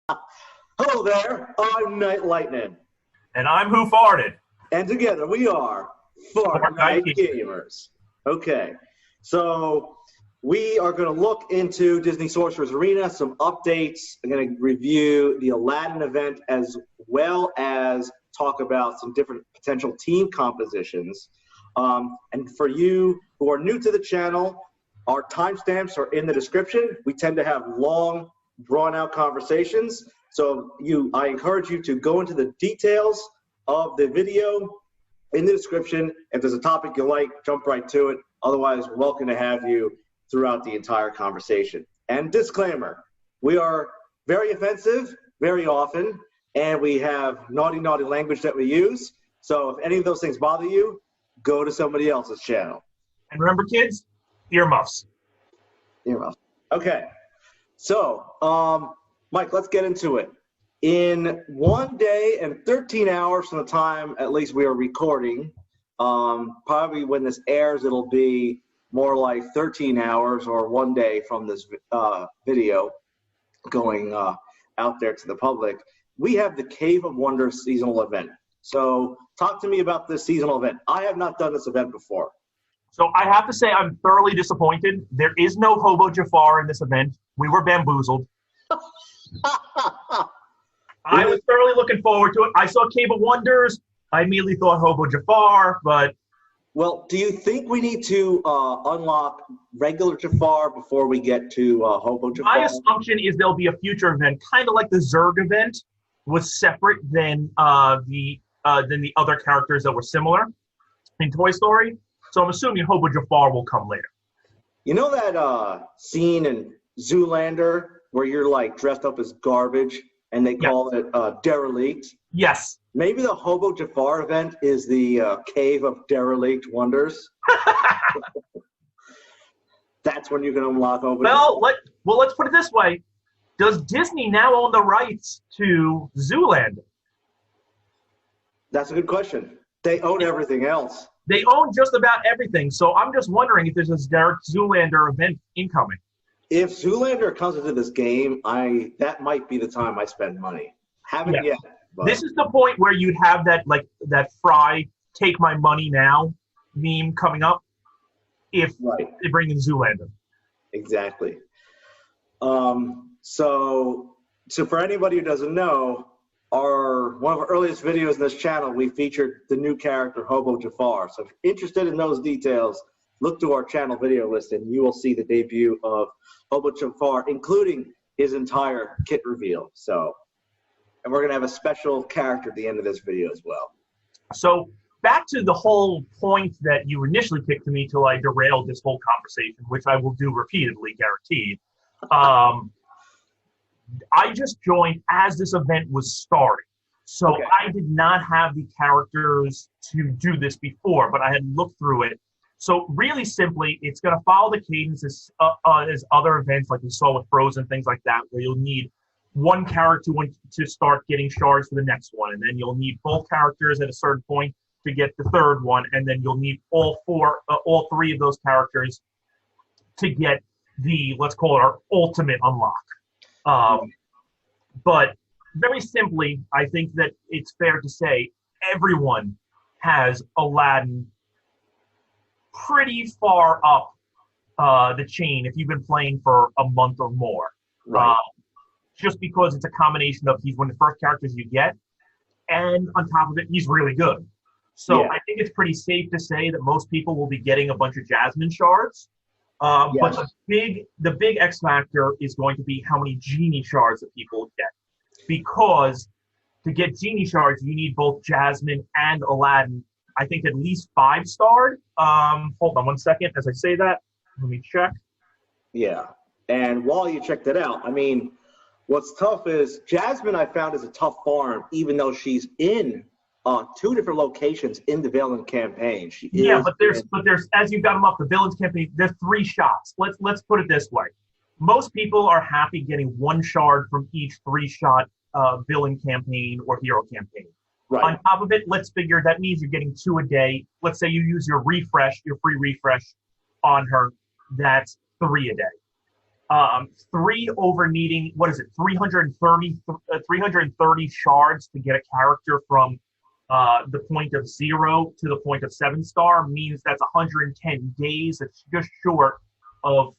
Hello there, I'm Knightlightnin. And I'm WhoFartd. And together we are Fortnite Gamers. Okay, so we are going to look into Disney Sorcerer's Arena, some updates. I'm going to review the Aladdin event as well as talk about some different potential team compositions. And for you who are new to the channel, our timestamps are in the description. We tend to have long, drawn-out conversations. So I encourage you to go into the details of the video in the description. If there's a topic you like, jump right to it. Otherwise, we're welcome to have you throughout the entire conversation. And disclaimer, we are very offensive very often, and we have naughty, naughty language that we use. So if any of those things bother you, go to somebody else's channel. And remember, kids, earmuffs. Earmuffs. Okay. So, Mike, let's get into it. In 1 day and 13 hours from the time, at least we are recording, probably when this airs, it'll be more like 13 hours or 1 day from this video going out there to the public. We have the Cave of Wonders seasonal event. So talk to me about this seasonal event. I have not done this event before. So I have to say I'm thoroughly disappointed. There is no Hobo Jafar in this event. We were bamboozled. I was thoroughly looking forward to it. I saw Cave of Wonders. I immediately thought Hobo Jafar, but... Well, do you think we need to unlock regular Jafar before we get to Hobo Jafar? My assumption is there'll be a future event, kind of like the Zurg event was separate than the other characters that were similar in Toy Story. So I'm assuming Hobo Jafar will come later. You know that scene in Zoolander where you're like dressed up as garbage and they call it derelict? Yes. Maybe the Hobo Jafar event is the Cave of Derelict Wonders. That's when you can unlock Hobo Jafar. Let's put it this way. Does Disney now own the rights to Zoolander? That's a good question. They own everything else. They own just about everything. So I'm just wondering if there's a direct Zoolander event incoming. If Zoolander comes into this game, that might be the time I spend money. Haven't yet. But. This is the point where you'd have that Fry take my money now meme coming up if they bring in Zoolander. Exactly. So for anybody who doesn't know, one of our earliest videos in this channel, we featured the new character Hobo Jafar. So if you're interested in those details, look to our channel video list and you will see the debut of Hobo Jafar, including his entire kit reveal. And we're going to have a special character at the end of this video as well. So back to the whole point that you initially kicked to me till I derailed this whole conversation, which I will do repeatedly, guaranteed. I just joined as this event was starting. So I did not have the characters to do this before, but I had looked through it. So really simply, it's going to follow the cadence as other events like we saw with Frozen, things like that, where you'll need one character to start getting shards for the next one, and then you'll need both characters at a certain point to get the third one, and then you'll need all three of those characters to get the, let's call it our ultimate unlock. But very simply, I think that it's fair to say everyone has Aladdin pretty far up the chain if you've been playing for a month or more. Right. Just because it's a combination of he's one of the first characters you get, and on top of it, he's really good. So I think it's pretty safe to say that most people will be getting a bunch of Jasmine shards. But the big X factor is going to be how many Genie shards that people get. Because to get Genie shards, you need both Jasmine and Aladdin, I think at least 5-starred. Hold on 1 second as I say that. Let me check. Yeah. And while you check that out, I mean, what's tough is Jasmine I found is a tough farm, even though she's in 2 different locations in the Villain campaign. But there's as you got them up, the Villains campaign, there's 3 shots. Let's put it this way. Most people are happy getting 1 shard from each 3-shot Villain campaign or Hero campaign. Right. On top of it, let's figure that means you're getting 2 a day. Let's say you use your free refresh on her. That's 3 a day. 3 over needing, what is it, 330 shards to get a character from the point of 0 to the point of 7-star means that's 110 days. It's just short of,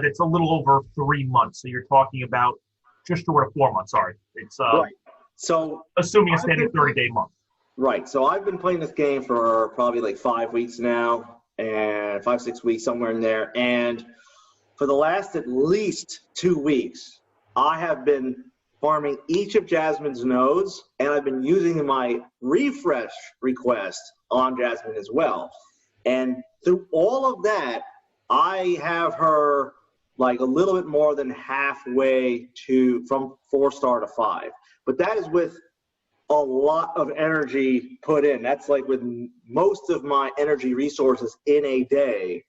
that's a little over 3 months. So you're talking about just short of 4 months, sorry. It's right. So assuming a standard 30-day month. Right. So I've been playing this game for probably like 5 weeks now, and 5-6 weeks, somewhere in there. And for the last at least 2 weeks, I have been farming each of Jasmine's nodes, and I've been using my refresh request on Jasmine as well. And through all of that, I have her like a little bit more than halfway from 4-star to 5. But that is with a lot of energy put in. That's like with most of my energy resources in a day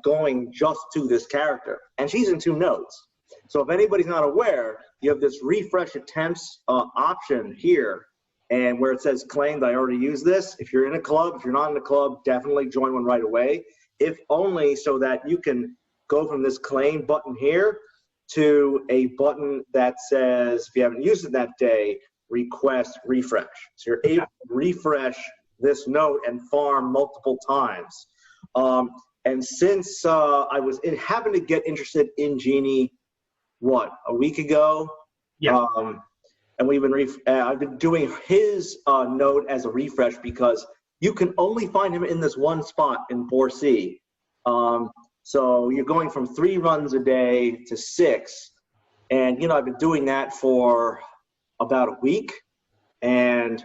going just to this character. And she's in 2 nodes. So if anybody's not aware, you have this refresh attempts option here, and where it says claimed, I already used this. If you're in a club, if you're not in a club, definitely join one right away, if only so that you can go from this claim button here to a button that says, if you haven't used it that day, request refresh. So you're able to refresh this node and farm multiple times. And since I happened to get interested in Genie, a week ago? Yeah. And we've been I've been doing his node as a refresh because you can only find him in this one spot in 4C. So you're going from 3 runs a day to 6. And, I've been doing that for about a week, and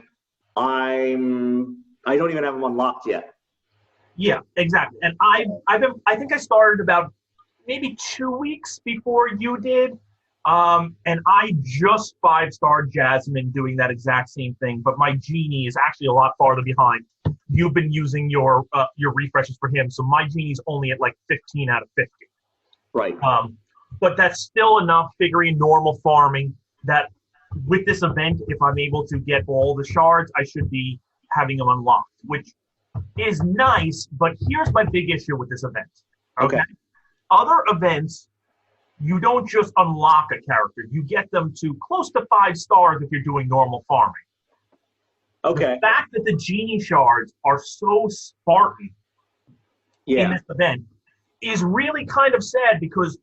I don't even have him unlocked yet. Yeah, exactly. And I think I started about maybe 2 weeks before you did. And I just 5-starred Jasmine doing that exact same thing, but my Genie is actually a lot farther behind. You've been using your refreshes for him, so my Genie's only at like 15 out of 50. Right. But that's still enough, figuring normal farming, that with this event, if I'm able to get all the shards, I should be having them unlocked, which is nice, but here's my big issue with this event. Okay. Other events, you don't just unlock a character. You get them to close to 5 stars if you're doing normal farming. Okay. The fact that the Genie shards are so Spartan in this event is really kind of sad, because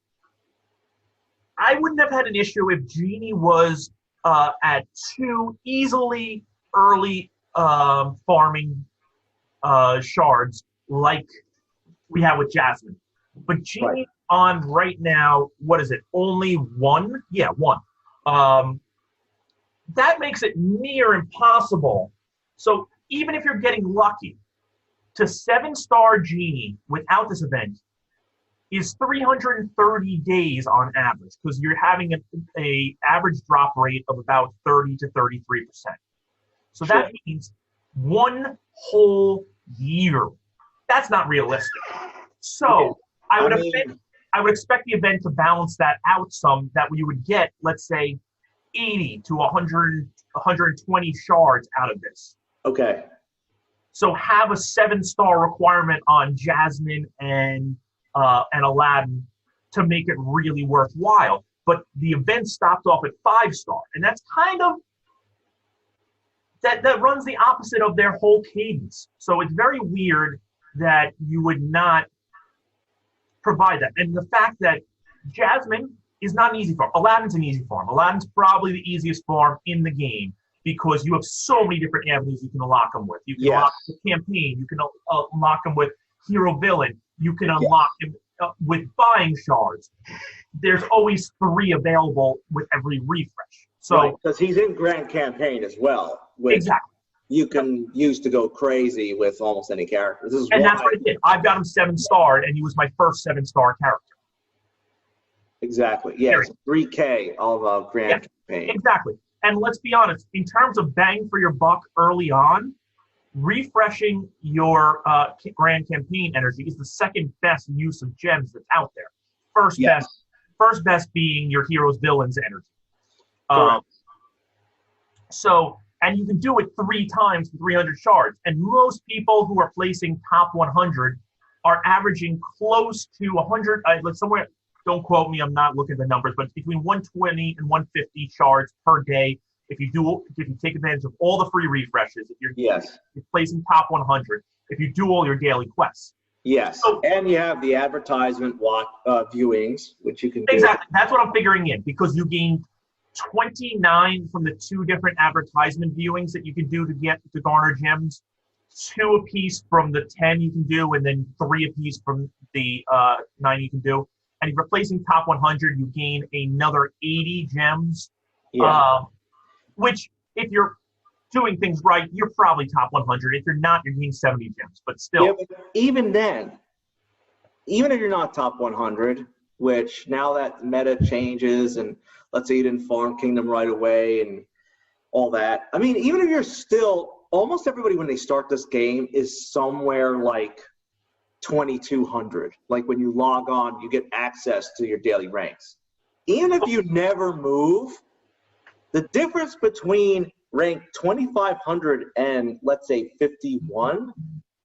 I wouldn't have had an issue if Genie was at 2 easily early farming shards like we have with Jasmine. But Genie on right now, what is it? Only 1? Yeah, 1. That makes it near impossible. So even if you're getting lucky, to 7-star Genie without this event is 330 days on average, because you're having a average drop rate of about 30 to 33%. So that means 1 whole year. That's not realistic. So I would expect the event to balance that out some, that you would get, let's say, 80 to 100, 120 shards out of this. Okay. So have a 7-star requirement on Jasmine and Aladdin to make it really worthwhile. But the event stopped off at 5-star, and that's kind of that runs the opposite of their whole cadence. So it's very weird that you would not provide that. And the fact that Jasmine is not an easy farm. Aladdin's an easy farm. Aladdin's probably the easiest farm in the game, because you have so many different avenues you can unlock them with. You can unlock the campaign. You can unlock them with hero villain. You can unlock him with buying shards. There's always 3 available with every refresh. So because he's in Grand Campaign as well. Exactly. You can use to go crazy with almost any character. That's what I did. I've got him 7-starred, and he was my first 7-star character. Exactly. Yeah, it's 3K of Grand Campaign. Exactly. And let's be honest, in terms of bang for your buck early on, refreshing your Grand Campaign energy is the second best use of gems that's out there. First best being your hero's villain's energy. And you can do it 3 times for 300 shards. And most people who are placing top 100 are averaging close to 100, somewhere don't quote me, I'm not looking at the numbers, but it's between 120 and 150 shards per day if you take advantage of all the free refreshes, if you're placing top 100, if you do all your daily quests. Yes, so, and you have the advertisement viewings, which you can do. Exactly, that's what I'm figuring in, because you gain 29 from the 2 different advertisement viewings that you can do to garner gems, 2 apiece from the 10 you can do, and then 3 apiece from the 9 you can do. And if you're placing top 100, you gain another 80 gems, which if you're doing things right, you're probably top 100. If you're not, you're getting 70 gems, but still. Yeah, but even then, even if you're not top 100, which now that meta changes, and let's say you didn't farm Kingdom right away and all that. I mean, even if you're still, almost everybody when they start this game is somewhere like 2,200. Like when you log on, you get access to your daily ranks. Even if you never move, the difference between rank 2,500 and let's say 51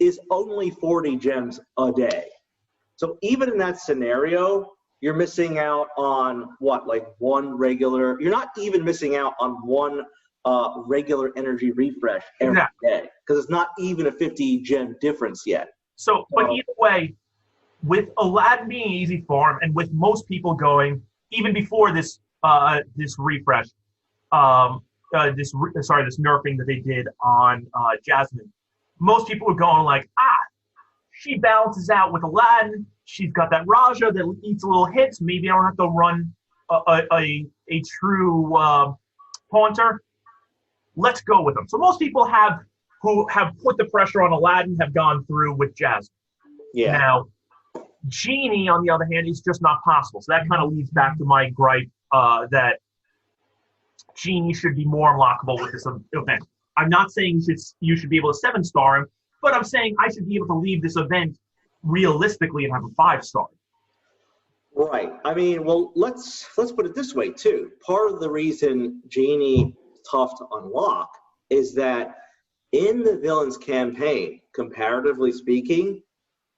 is only 40 gems a day. So even in that scenario, you're missing out on what, like one regular, you're not even missing out on one regular energy refresh every day, because it's not even a 50 gem difference yet. So, but either way, with Aladdin being easy farm, and with most people going, even before this refresh, this nerfing that they did on Jasmine, most people were going like, she balances out with Aladdin. She's got that Raja that eats little hits. Maybe I don't have to run a true Haunter. Let's go with them. So most people who have put the pressure on Aladdin have gone through with Jasmine. Yeah. Now, Genie, on the other hand, is just not possible. So that kind of leads back to my gripe that Genie should be more unlockable with this event. I'm not saying you should be able to 7-star him, but I'm saying I should be able to leave this event realistically and have a 5-star. Right. I mean, well, let's put it this way too. Part of the reason Genie is tough to unlock is that in the villain's campaign, comparatively speaking,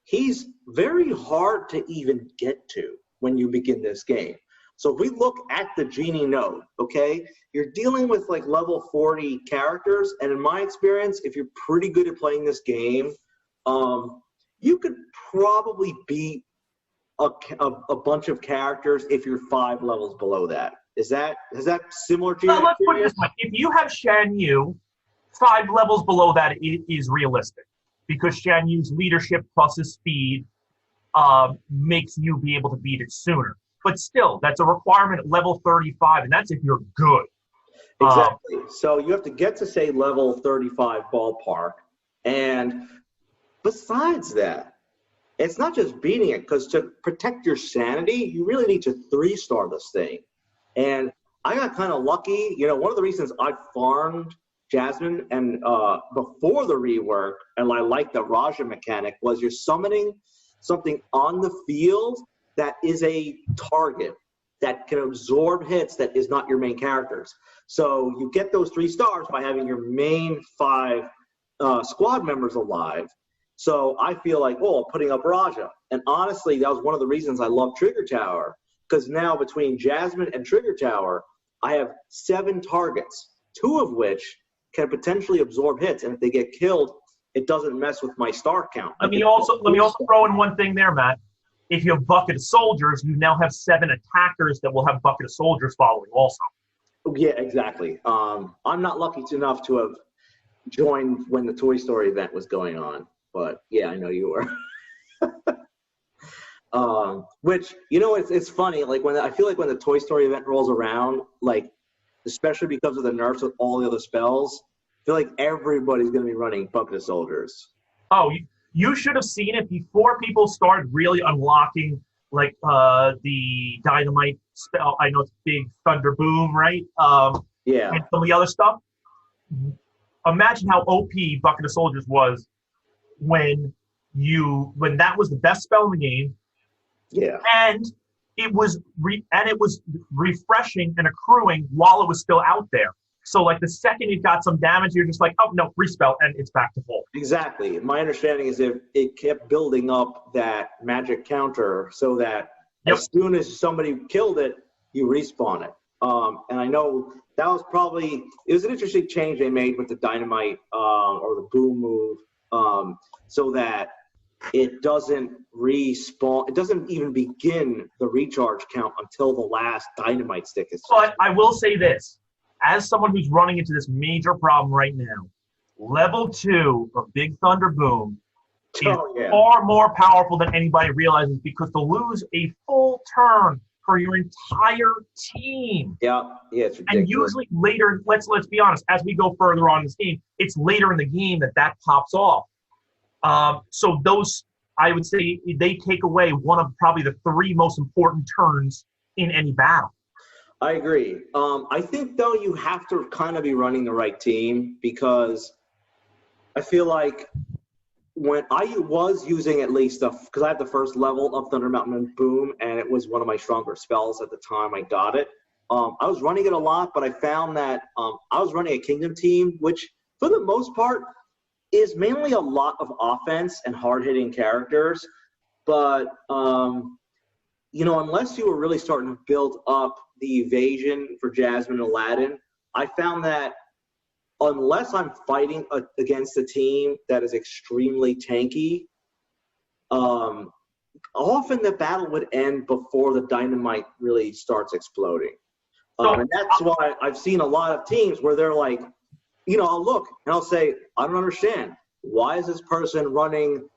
he's very hard to even get to when you begin this game. So if we look at the Genie node, okay, you're dealing with like level 40 characters, and in my experience, if you're pretty good at playing this game, you could probably beat a bunch of characters if you're 5 levels below that. Is that similar to your let's put it this way. If you have Shan Yu, 5 levels below that is realistic, because Shan Yu's leadership plus his speed makes you be able to beat it sooner. But still, that's a requirement at level 35, and that's if you're good. Exactly. So you have to get to, say, level 35 ballpark. And besides that, it's not just beating it, because to protect your sanity, you really need to 3-star this thing. And I got kind of lucky. You know, one of the reasons I farmed Jasmine and before the rework, and I like the Raja mechanic, was you're summoning something on the field that is a target that can absorb hits that is not your main characters. So you get those 3 stars by having your main 5 squad members alive. So I feel like, putting up Raja. And honestly, that was one of the reasons I love Trigger Tower, because now between Jasmine and Trigger Tower, I have 7 targets, 2 of which can potentially absorb hits. And if they get killed, it doesn't mess with my star count. Let me also throw in one thing there, Matt. If you have Bucket of Soldiers, you now have 7 attackers that will have Bucket of Soldiers following also. Yeah, exactly. I'm not lucky enough to have joined when the Toy Story event was going on, but yeah, I know you were. Which, you know, it's funny. Like I feel like when the Toy Story event rolls around, like especially because of the nerfs with all the other spells, I feel like everybody's going to be running Bucket of Soldiers. Oh, you should have seen it before people started really unlocking, like, the Dynamite spell. I know it's Big Thunder Boom, right? Yeah. And some of the other stuff. Imagine how OP Bucket of Soldiers was when that was the best spell in the game. Yeah. And it was refreshing and accruing while it was still out there. So, like, the second it got some damage, you're just like, oh, no, respell, and it's back to full. Exactly. My understanding is if it kept building up that magic counter so that as soon as somebody killed it, you respawn it. And I know that was probably, it was an interesting change they made with the dynamite or the boom move, so that it doesn't respawn, it doesn't even begin the recharge count until the last dynamite stick is. But I will say this, as someone who's running into this major problem right now, level 2 of Big Thunder Boom is far more powerful than anybody realizes, because to lose a full turn for your entire team. Yeah, it's ridiculous. And usually later, let's be honest, as we go further on in this game, it's later in the game that pops off. So those, I would say, they take away one of probably the 3 most important turns in any battle. I agree. I think, though, you have to kind of be running the right team, because I feel like when I was using at least because I had the first level of Thunder Mountain and Boom, and it was one of my stronger spells at the time I got it. I was running it a lot, but I found that I was running a Kingdom team, which for the most part is mainly a lot of offense and hard-hitting characters. But, you know, unless you were really starting to build up the evasion for Jasmine and Aladdin, I found that unless I'm fighting against a team that is extremely tanky, often the battle would end before the dynamite really starts exploding. And that's why I've seen a lot of teams where they're like, you know, I'll look and I'll say, I don't understand. Why is this person running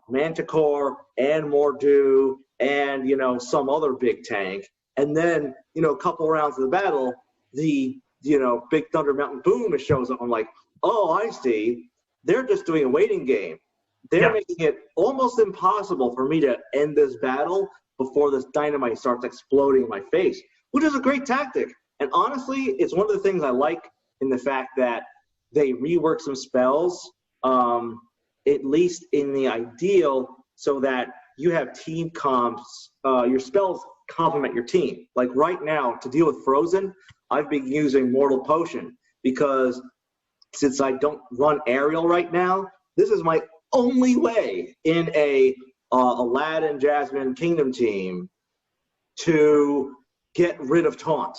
Manticore and Mordu and, you know, some other big tank? And then, you know, a couple rounds of the battle, the, you know, Big Thunder Mountain Boom shows up. I'm like, oh, I see. They're just doing a waiting game. They're making it almost impossible for me to end this battle before this dynamite starts exploding in my face, which is a great tactic. And honestly, it's one of the things I like in the fact that they rework some spells, at least in the ideal, so that you have team comps, your spells complement your team. Like right now, to deal with Frozen, I've been using Mortal Potion, because since I don't run aerial right now, this is my only way in a Aladdin, Jasmine, Kingdom team to get rid of Taunt.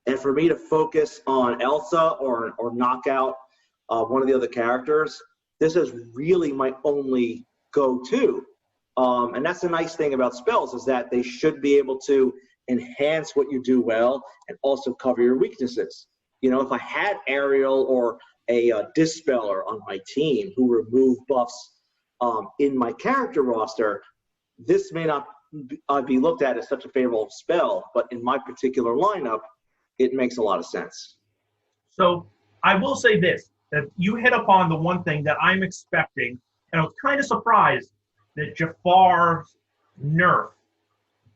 And for me to focus on Elsa or knock out one of the other characters, this is really my only go-to. And that's the nice thing about spells, is that they should be able to enhance what you do well and also cover your weaknesses. You know, if I had Aerial or a Dispeller on my team who remove buffs in my character roster, this may not be looked at as such a favorable spell, but in my particular lineup, it makes a lot of sense. So I will say this, that you hit upon the one thing that I'm expecting, and I was kind of surprised that Jafar's nerf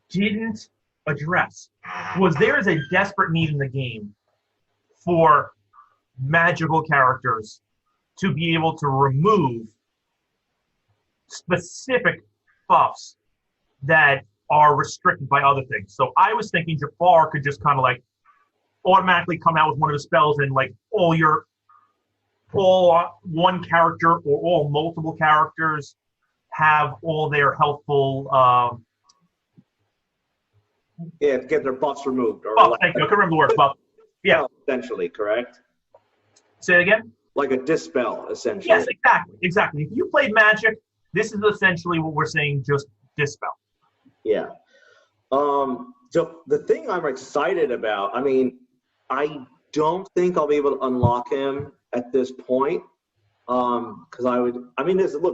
didn't address, was there is a desperate need in the game for magical characters to be able to remove specific buffs that are restricted by other things. So I was thinking Jafar could just kind of like automatically come out with one of the spells, and like all one character or all multiple characters have all their helpful get their buffs removed. Or thank you. I couldn't remember the word. Buff. Yeah. Essentially, correct? Say it again? Like a dispel, essentially. Yes, exactly. If you played Magic, this is essentially what we're saying, just dispel. Yeah. So the thing I'm excited about, I mean, I don't think I'll be able to unlock him at this point. Because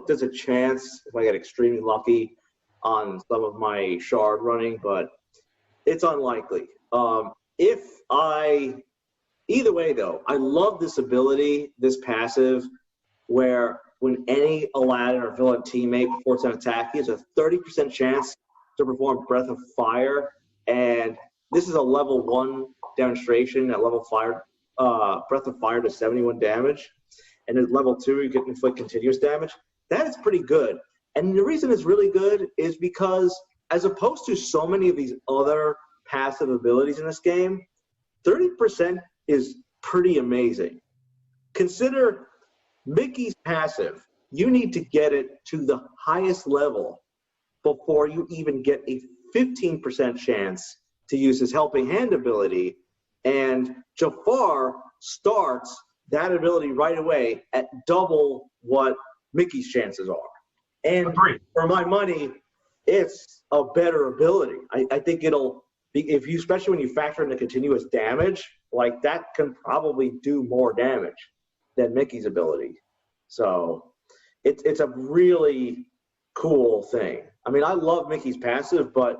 there's a chance if I get extremely lucky on some of my shard running, but it's unlikely. Either way though, I love this ability, this passive, where when any Aladdin or villain teammate before it's an attack, he has a 30% chance to perform Breath of Fire, and this is a level 1 demonstration at level 5, Breath of Fire to 71 damage. And at level 2, you can inflict continuous damage. That is pretty good. And the reason it's really good is because, as opposed to so many of these other passive abilities in this game, 30% is pretty amazing. Consider Mickey's passive. You need to get it to the highest level before you even get a 15% chance to use his Helping Hand ability, and Jafar starts that ability right away at double what Mickey's chances are. And Agreed. For my money, it's a better ability. I think it'll be, especially when you factor in the continuous damage, like that can probably do more damage than Mickey's ability. So it's a really cool thing. I mean, I love Mickey's passive, but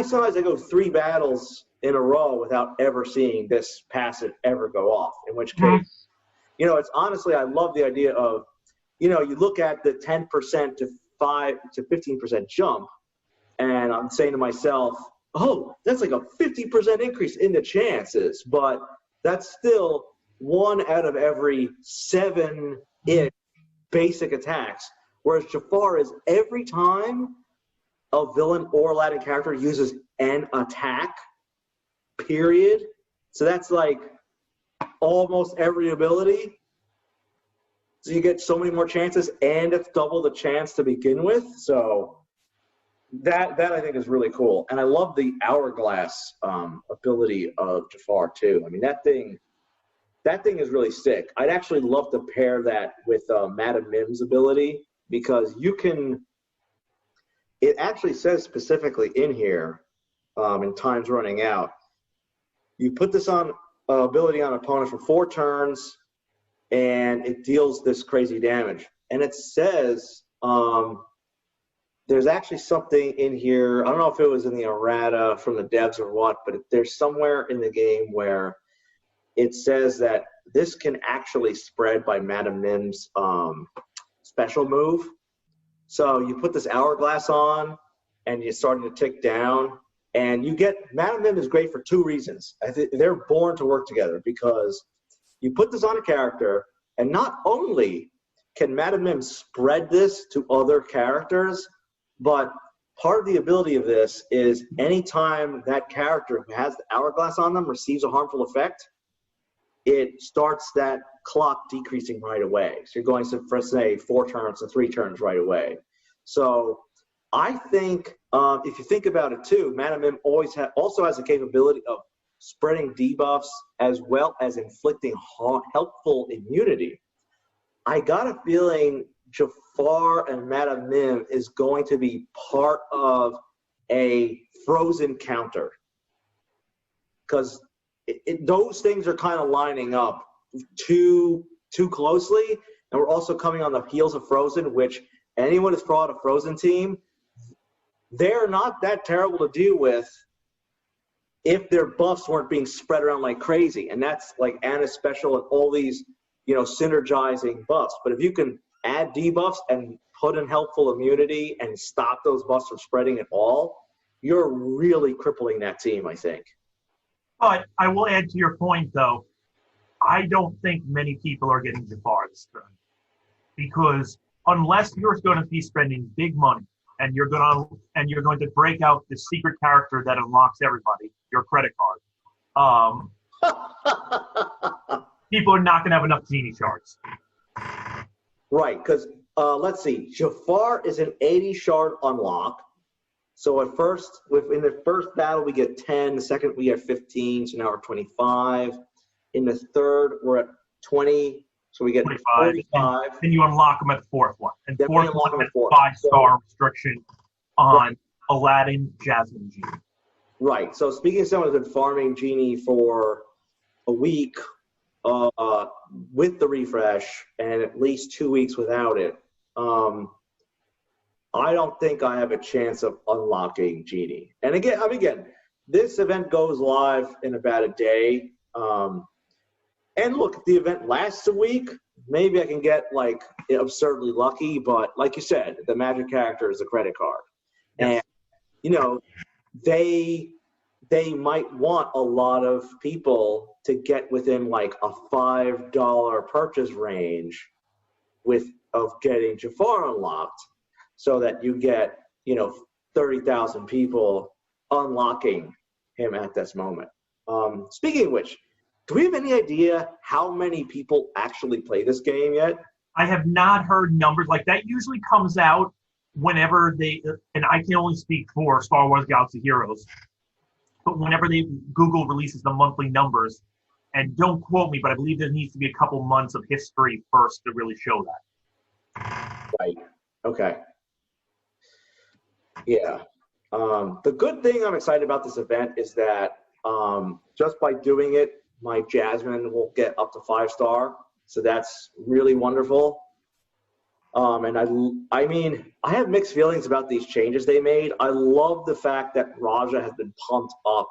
sometimes I go 3 battles in a row without ever seeing this passive ever go off, in which case, it's honestly, I love the idea of, you look at the 10% to 5 to 15% jump, and I'm saying to myself, oh, that's like a 50% increase in the chances, but that's still 1 out of every 7 basic attacks, whereas Jafar is every time a villain or Aladdin character uses an attack, period. So that's like almost every ability. So you get so many more chances, and it's double the chance to begin with. So that I think is really cool. And I love the hourglass ability of Jafar too. I mean, that thing is really sick. I'd actually love to pair that with Madam Mim's ability, because you can. It actually says specifically in here, in time's running out, you put this on ability on opponent for 4 turns, and it deals this crazy damage. And it says there's actually something in here. I don't know if it was in the errata from the devs or what, but there's somewhere in the game where it says that this can actually spread by Madam Mim's special move. So you put this hourglass on, and you're starting to tick down, and you get Madam Mim is great for 2 reasons. I think they're born to work together, because you put this on a character, and not only can Madam Mim spread this to other characters, but part of the ability of this is anytime that character who has the hourglass on them receives a harmful effect, it starts that clock decreasing right away. So you're going from, say, 4 turns to 3 turns right away. So I think if you think about it too, Madam Mim also has the capability of spreading debuffs as well as inflicting helpful immunity. I got a feeling Jafar and Madam Mim is going to be part of a frozen counter, because those things are kind of lining up too closely, and we're also coming on the heels of Frozen, which anyone who's brought a Frozen team, they're not that terrible to deal with if their buffs weren't being spread around like crazy. And that's like Anna's special and all these, synergizing buffs. But if you can add debuffs and put in helpful immunity and stop those buffs from spreading at all, you're really crippling that team, I think. But I will add to your point, though, I don't think many people are getting Jafar this turn, because unless you're going to be spending big money and you're going to break out the secret character that unlocks everybody, your credit card, people are not going to have enough Genie shards. Right, because let's see, Jafar is an 80 shard unlock. So in the first battle we get 10, the second we have 15, so now we're 25. In the third we're at 20, so we get 35. Then you unlock them at the 4th one. And then 4th one has 5-star restriction on Aladdin, Jasmine, Genie. Right. So speaking of someone who's been farming Genie for a week with the refresh and at least 2 weeks without it, I don't think I have a chance of unlocking Genie. And again, this event goes live in about a day. And look, if the event lasts a week, maybe I can get absurdly lucky. But like you said, the magic character is a credit card. Yes. And, they might want a lot of people to get within like a $5 purchase range of getting Jafar unlocked, so that you get, 30,000 people unlocking him at this moment. Speaking of which, do we have any idea how many people actually play this game yet? I have not heard numbers. Like, that usually comes out whenever they, and I can only speak for Star Wars Galaxy Heroes, but whenever Google releases the monthly numbers, and don't quote me, but I believe there needs to be a couple months of history first to really show that. Right. Okay. Yeah. The good thing I'm excited about this event is that just by doing it, my Jasmine will get up to 5-star. So that's really wonderful. And I mean, I have mixed feelings about these changes they made. I love the fact that Raja has been pumped up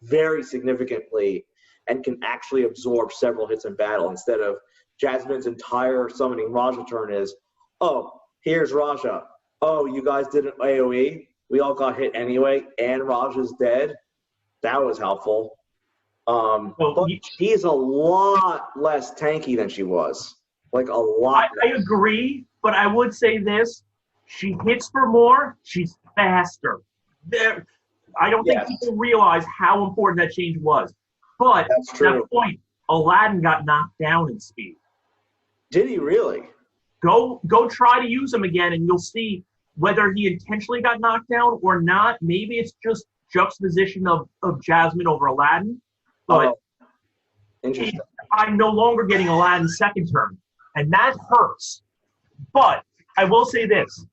very significantly and can actually absorb several hits in battle instead of Jasmine's entire summoning Raja turn is, oh, here's Raja. Oh, you guys did an AoE. We all got hit anyway, and Raja's dead. That was helpful. But she's a lot less tanky than she was. Like a lot. I agree, but I would say this. She hits for more. She's faster. I don't think people realize how important that change was. But at that point, Aladdin got knocked down in speed. Did he really? Go try to use him again, and you'll see whether he intentionally got knocked down or not. Maybe it's just juxtaposition of Jasmine over Aladdin. But interesting. I'm no longer getting Aladdin's second turn, and that hurts. But I will say this.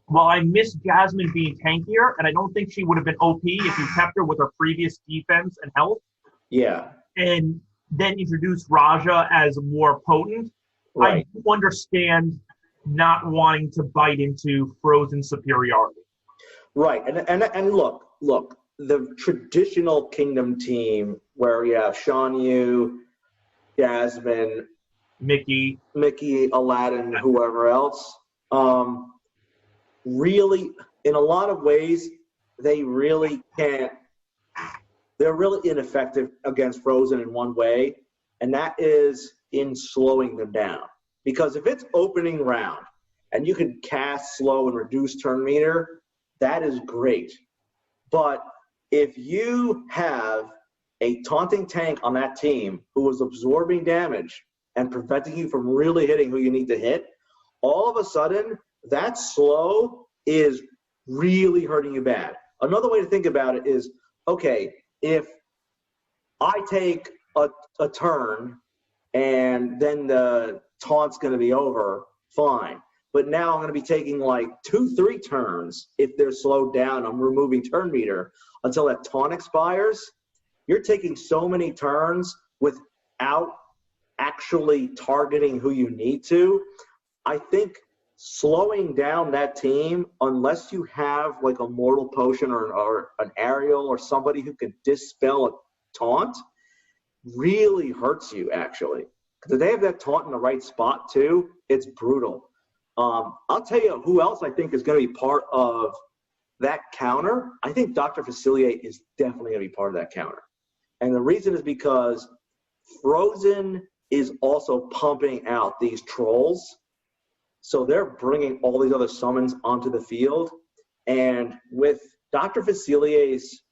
While I miss Jasmine being tankier, and I don't think she would have been OP if you kept her with her previous defense and health. Yeah. And then introduce Raja as more potent. Right. I do understand not wanting to bite into Frozen superiority. Right. And look, the traditional Kingdom team where you have Shan Yu, Jasmine, Mickey, Aladdin, whoever else, really, in a lot of ways, they really can't. They're really ineffective against Frozen in one way, and that is in slowing them down. Because if it's opening round and you can cast slow and reduce turn meter, that is great. But if you have a taunting tank on that team who is absorbing damage and preventing you from really hitting who you need to hit, all of a sudden, that slow is really hurting you bad. Another way to think about it is, okay, if I take a turn and then the taunt's going to be over, fine. But now I'm going to be taking like 2-3 turns if they're slowed down. I'm removing turn meter until that taunt expires. You're taking so many turns without actually targeting who you need to. I think slowing down that team, unless you have like a mortal potion or an aerial or somebody who can dispel a taunt, really hurts you actually. Because if they have that taunt in the right spot too, it's brutal. I'll tell you who else I think is going to be part of that counter. I think Dr. Facilier is definitely going to be part of that counter. And the reason is because Frozen is also pumping out these trolls. So they're bringing all these other summons onto the field. And with Dr. Facilier's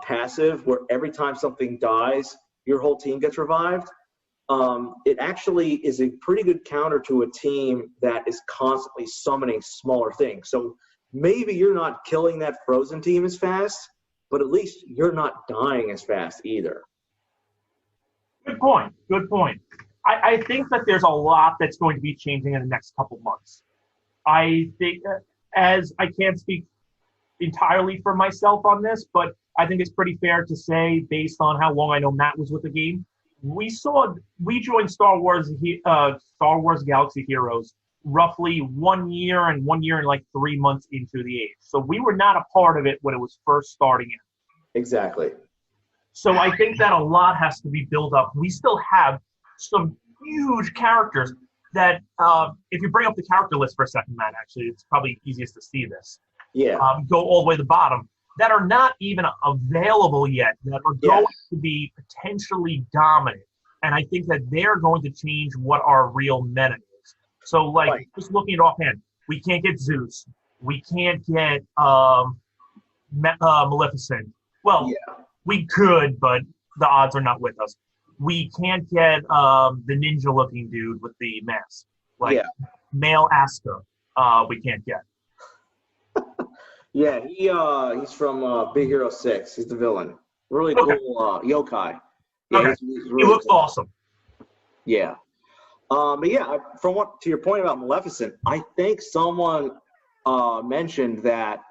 passive, where every time something dies, your whole team gets revived, it actually is a pretty good counter to a team that is constantly summoning smaller things. So maybe you're not killing that Frozen team as fast, but at least you're not dying as fast either. Good point. I think that there's a lot that's going to be changing in the next couple months. I think, as I can't speak entirely for myself on this, but I think it's pretty fair to say, based on how long I know Matt was with the game, we joined Star Wars Galaxy Heroes roughly 1 year and like 3 months into the age. So we were not a part of it when it was first starting out. Exactly. So I think that a lot has to be built up. We still have some huge characters that, if you bring up the character list for a second, Matt, actually, it's probably easiest to see this. Yeah. Go all the way to the bottom, that are not even available yet, that are going to be potentially dominant. And I think that they're going to change what our real meta is. So, just looking at offhand, we can't get Zeus. We can't get Maleficent. Well, we could, but the odds are not with us. We can't get the ninja-looking dude with the mask, male Asuka. we can't get. Yeah, he's from Big Hero 6. He's the villain. Really cool yokai. Yeah, Okay. he's He really looks cool. awesome. Yeah. But yeah, to your point about Maleficent, I think someone mentioned that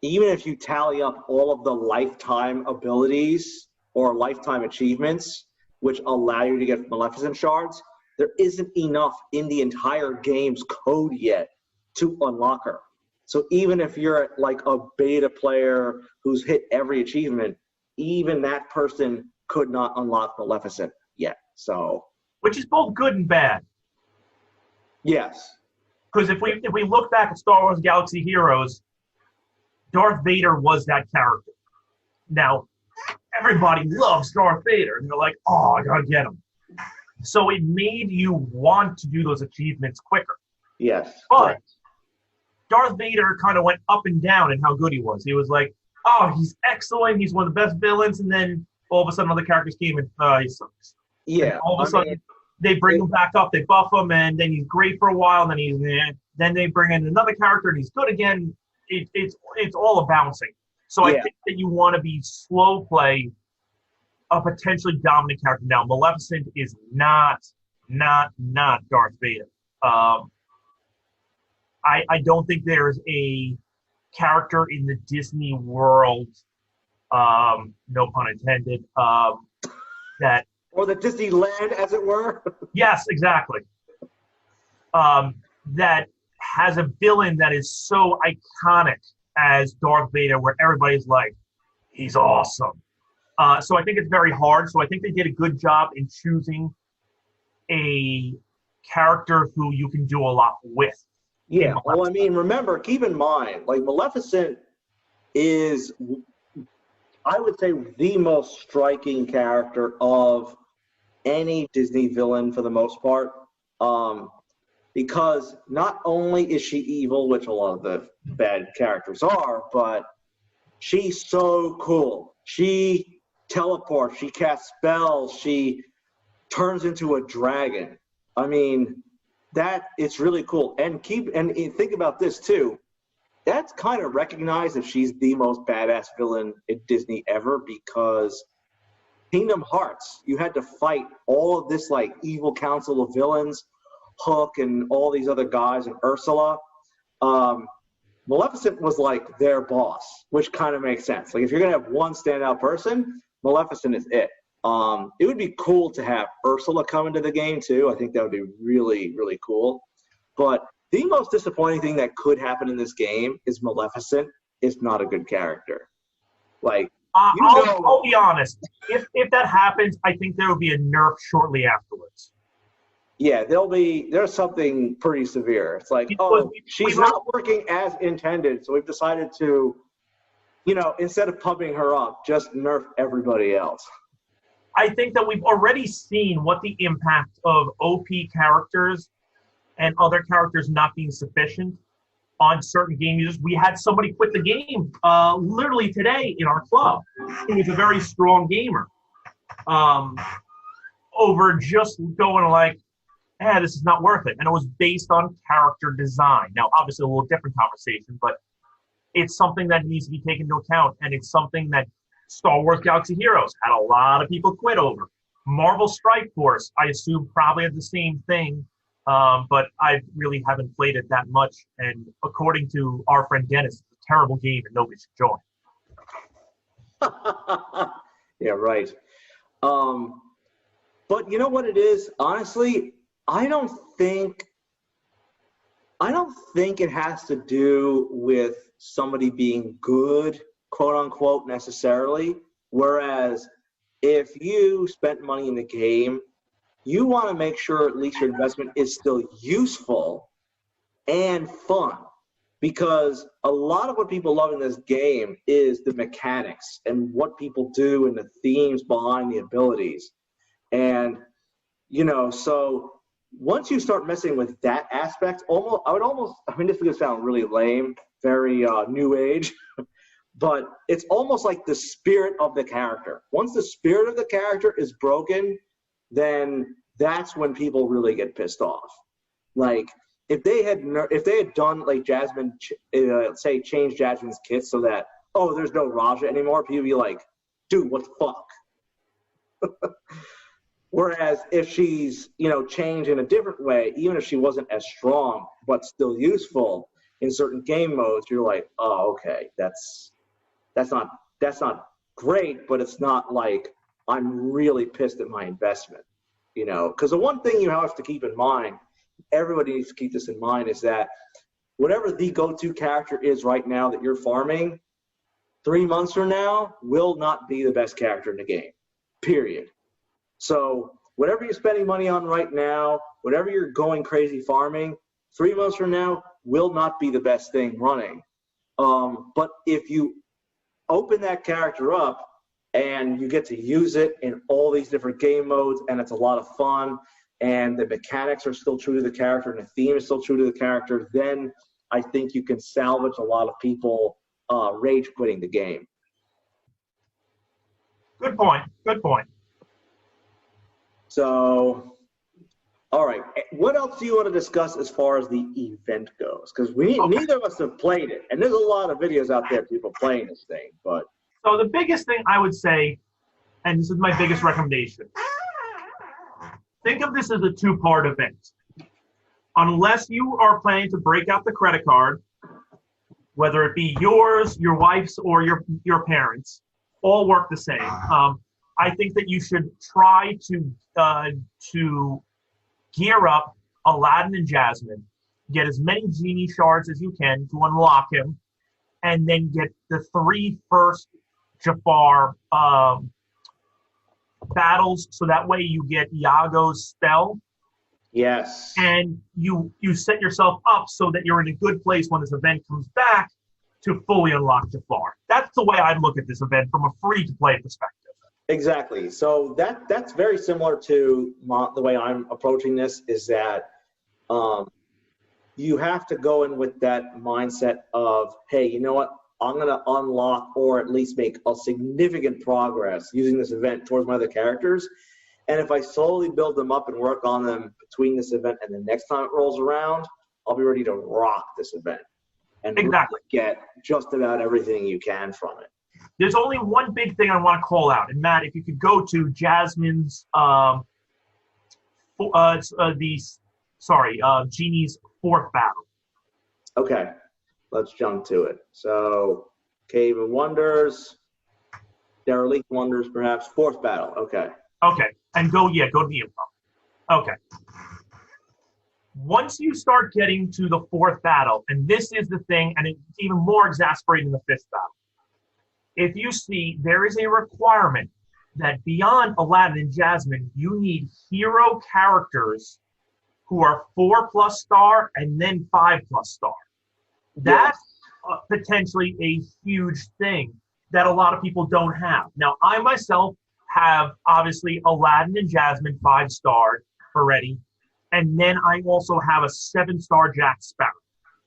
even if you tally up all of the lifetime abilities or lifetime achievements, which allow you to get Maleficent shards, there isn't enough in the entire game's code yet to unlock her. So even if you're like a beta player who's hit every achievement, even that person could not unlock Maleficent yet. So, which is both good and bad. yes. Because if we look back at Star Wars Galaxy Heroes, Darth Vader was that character. Now, everybody loves Darth Vader, and they're like, oh, I gotta get him. So it made you want to do those achievements quicker. Yes. But Correct. Darth Vader kind of went up and down in how good he was. He was like, oh, he's excellent, he's one of the best villains, and then all of a sudden other characters came and, he sucks. Yeah. And all of a sudden, they bring him back up, they buff him, and then he's great for a while, and then he's then they bring in another character, and he's good again. It's all a bouncing. So I think that you want to be slow play a potentially dominant character. Now, Maleficent is not Darth Vader. I don't think there's a character in the Disney world, no pun intended, that... Or the Disneyland, as it were? Yes, exactly. That has a villain that is so iconic as Darth Vader, where everybody's like, he's awesome. So I think it's very hard. So I think they did a good job in choosing a character who you can do a lot with. Yeah, well, I mean, remember, keep in mind, like, Maleficent is, I would say, the most striking character of any Disney villain for the most part. Because not only is she evil, which a lot of the bad characters are, but she's so cool. She teleports, she casts spells, she turns into a dragon. I mean, it's really cool. And think about this too. That's kind of recognized if she's the most badass villain in Disney ever, because Kingdom Hearts, you had to fight all of this like evil council of villains, Hook and all these other guys, and Ursula. Maleficent was like their boss, which kind of makes sense. Like, if you're gonna have one standout person, Maleficent is it. It would be cool to have Ursula come into the game too. I think that would be really, really cool. But the most disappointing thing that could happen in this game is Maleficent is not a good character. Like, I'll be honest. If that happens, I think there will be a nerf shortly afterwards. Yeah, there's something pretty severe. It's like, she's not working as intended, so we've decided to, instead of pumping her up, just nerf everybody else. I think that we've already seen what the impact of OP characters and other characters not being sufficient on certain game users. We had somebody quit the game literally today in our club. He was a very strong gamer. Over just going like, this is not worth it. And it was based on character design. Now, obviously a little different conversation, but it's something that needs to be taken into account. And it's something that Star Wars Galaxy Heroes had a lot of people quit over. Marvel Strike Force, I assume, probably had the same thing. But I really haven't played it that much. And according to our friend Dennis, it's a terrible game and nobody should join. Yeah, right. But you know what it is? Honestly, I don't think it has to do with somebody being good, quote unquote, necessarily. Whereas if you spent money in the game, you want to make sure at least your investment is still useful and fun. Because a lot of what people love in this game is the mechanics and what people do and the themes behind the abilities. And, so once you start messing with that aspect, this is going to sound really lame, very new age, but it's almost like the spirit of the character. Once the spirit of the character is broken, then that's when people really get pissed off. Like, if they had done like Jasmine, say change Jasmine's kit so that there's no Raja anymore, people would be like, dude, what the fuck? Whereas if she's changed in a different way, even if she wasn't as strong but still useful in certain game modes, you're like, oh, okay, that's not great, but it's not like I'm really pissed at my investment, because the one thing you have to keep in mind, everybody needs to keep this in mind, is that whatever the go-to character is right now that you're farming, 3 months from now will not be the best character in the game, period. So whatever you're spending money on right now, whatever you're going crazy farming, 3 months from now will not be the best thing running. But if you open that character up and you get to use it in all these different game modes, and it's a lot of fun, and the mechanics are still true to the character, and the theme is still true to the character, then I think you can salvage a lot of people rage quitting the game. Good point. Good point. So, all right. What else do you want to discuss as far as the event goes? Because neither of us have played it, and there's a lot of videos out there of people playing this thing. But so the biggest thing I would say, and this is my biggest recommendation, think of this as a two-part event. Unless you are planning to break out the credit card, whether it be yours, your wife's, or your parents, all work the same. I think that you should try to gear up Aladdin and Jasmine, get as many Genie shards as you can to unlock him, and then get the 3 first Jafar battles, so that way you get Iago's spell. Yes. And you set yourself up so that you're in a good place when this event comes back to fully unlock Jafar. That's the way I'd look at this event from a free-to-play perspective. Exactly. So that's very similar to the way I'm approaching this, is that you have to go in with that mindset of, hey, you know what? I'm going to unlock or at least make a significant progress using this event towards my other characters. And if I slowly build them up and work on them between this event and the next time it rolls around, I'll be ready to rock this event and exactly get just about everything you can from it. There's only one big thing I want to call out. And Matt, if you could go to Jasmine's, Genie's 4th battle. Okay, let's jump to it. So, Cave of Wonders, Derelict Wonders, perhaps, 4th battle. Okay. Okay, and go to the info. Okay. Once you start getting to the 4th battle, and this is the thing, and it's even more exasperating in the 5th battle. If you see, there is a requirement that beyond Aladdin and Jasmine, you need hero characters who are 4+ star and then 5+ star. That's potentially a huge thing that a lot of people don't have. Now, I myself have obviously Aladdin and Jasmine 5-starred already, and then I also have a 7-star Jack Sparrow.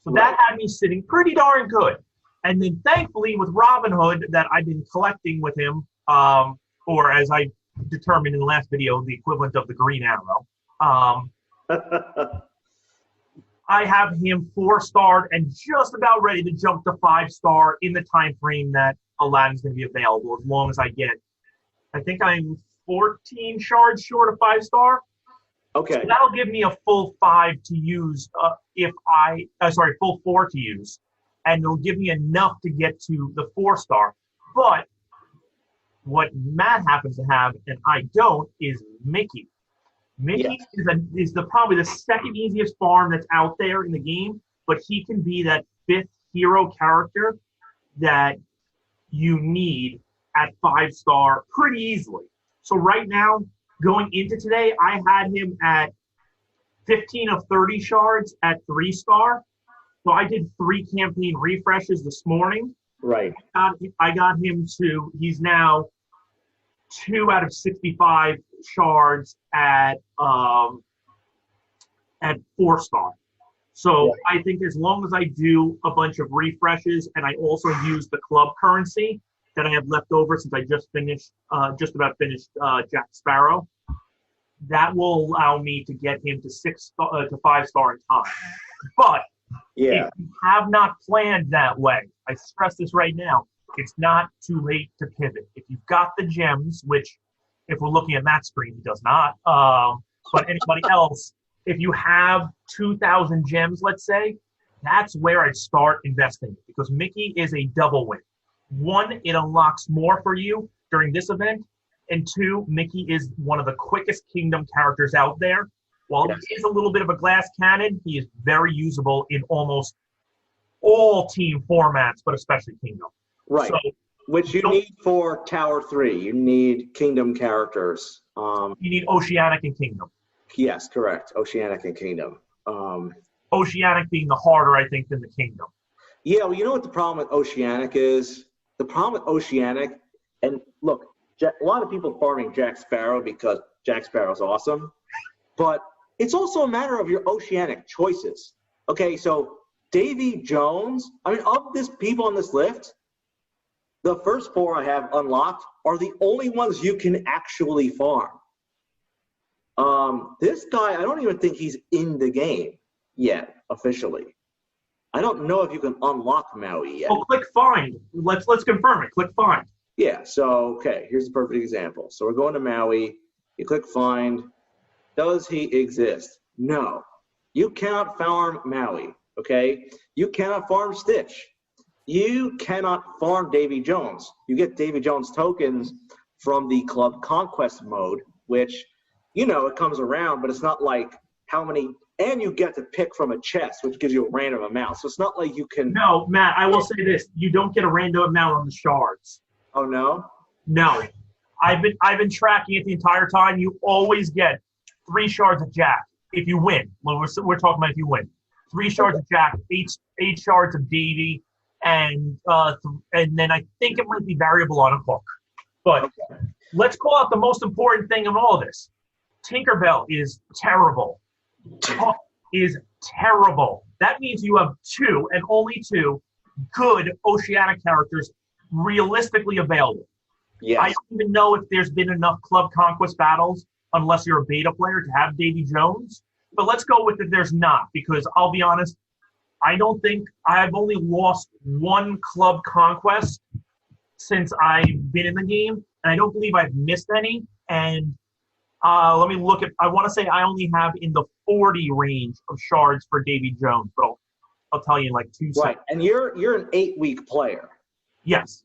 So that had me sitting pretty darn good. And then thankfully with Robin Hood that I've been collecting with him, or as I determined in the last video, the equivalent of the Green Arrow, I have him 4-starred and just about ready to jump to 5-star in the time frame that Aladdin's going to be available, as long as I get, I think I'm 14 shards short of 5-star. Okay. So that'll give me a full 5 to use full 4 to use. And it'll give me enough to get to the 4-star. But what Matt happens to have, and I don't, is Mickey. Mickey is probably the 2nd easiest farm that's out there in the game, but he can be that 5th hero character that you need at 5-star pretty easily. So right now, going into today, I had him at 15 of 30 shards at 3-star. So I did 3 campaign refreshes this morning. Right. I got him to, he's now 2 out of 65 shards at 4-star. So I think as long as I do a bunch of refreshes and I also use the club currency that I have left over since I just about finished Jack Sparrow, that will allow me to get him to 5-star in time. But Yeah. if you have not planned that way, I stress this right now, it's not too late to pivot. If you've got the gems, which if we're looking at Matt's screen, he does not, but anybody else, if you have 2,000 gems, let's say, that's where I'd start investing, because Mickey is a double win. One, it unlocks more for you during this event, and two, Mickey is one of the quickest kingdom characters out there. While he is a little bit of a glass cannon, he is very usable in almost all team formats, but especially kingdom. Right. So, which you need for Tower 3. You need kingdom characters. You need Oceanic and Kingdom. Yes, correct. Oceanic and Kingdom. Oceanic being the harder, I think, than the Kingdom. Yeah, well, you know what the problem with Oceanic is? The problem with Oceanic, and look, a lot of people farming Jack Sparrow because Jack Sparrow's awesome, but it's also a matter of your Oceanic choices. Okay, so Davy Jones, I mean, of this people on this list, the first 4 I have unlocked are the only ones you can actually farm. This guy, I don't even think he's in the game yet, officially. I don't know if you can unlock Maui yet. Well, click find. Let's confirm it. Click find. Yeah, so, okay, here's a perfect example. So we're going to Maui. You click find. Does he exist? No. You cannot farm Maui, okay? You cannot farm Stitch. You cannot farm Davy Jones. You get Davy Jones tokens from the Club Conquest mode, which, you know, it comes around, but it's not like how many, and you get to pick from a chest, which gives you a random amount. So it's not like you can. No, Matt, I will say this. You don't get a random amount on the shards. Oh, no? No. I've been tracking it the entire time. You always get 3 shards of Jack if you win. Well, we're talking about if you win. 3 shards of Jack, 8 shards of Davy, and then I think it might be variable on a hook. But let's call out the most important thing in all of this. Tinkerbell is terrible. Hook is terrible. That means you have 2 and only 2 good Oceanic characters realistically available. Yes. I don't even know if there's been enough Club Conquest battles, unless you're a beta player, to have Davy Jones. But let's go with it there's not, because I'll be honest, I don't think I've only lost 1 Club Conquest since I've been in the game, and I don't believe I've missed any. And let me look at, I want to say I only have in the 40 range of shards for Davy Jones, but I'll tell you in like 2 seconds. Right, and you're an 8-week player. Yes.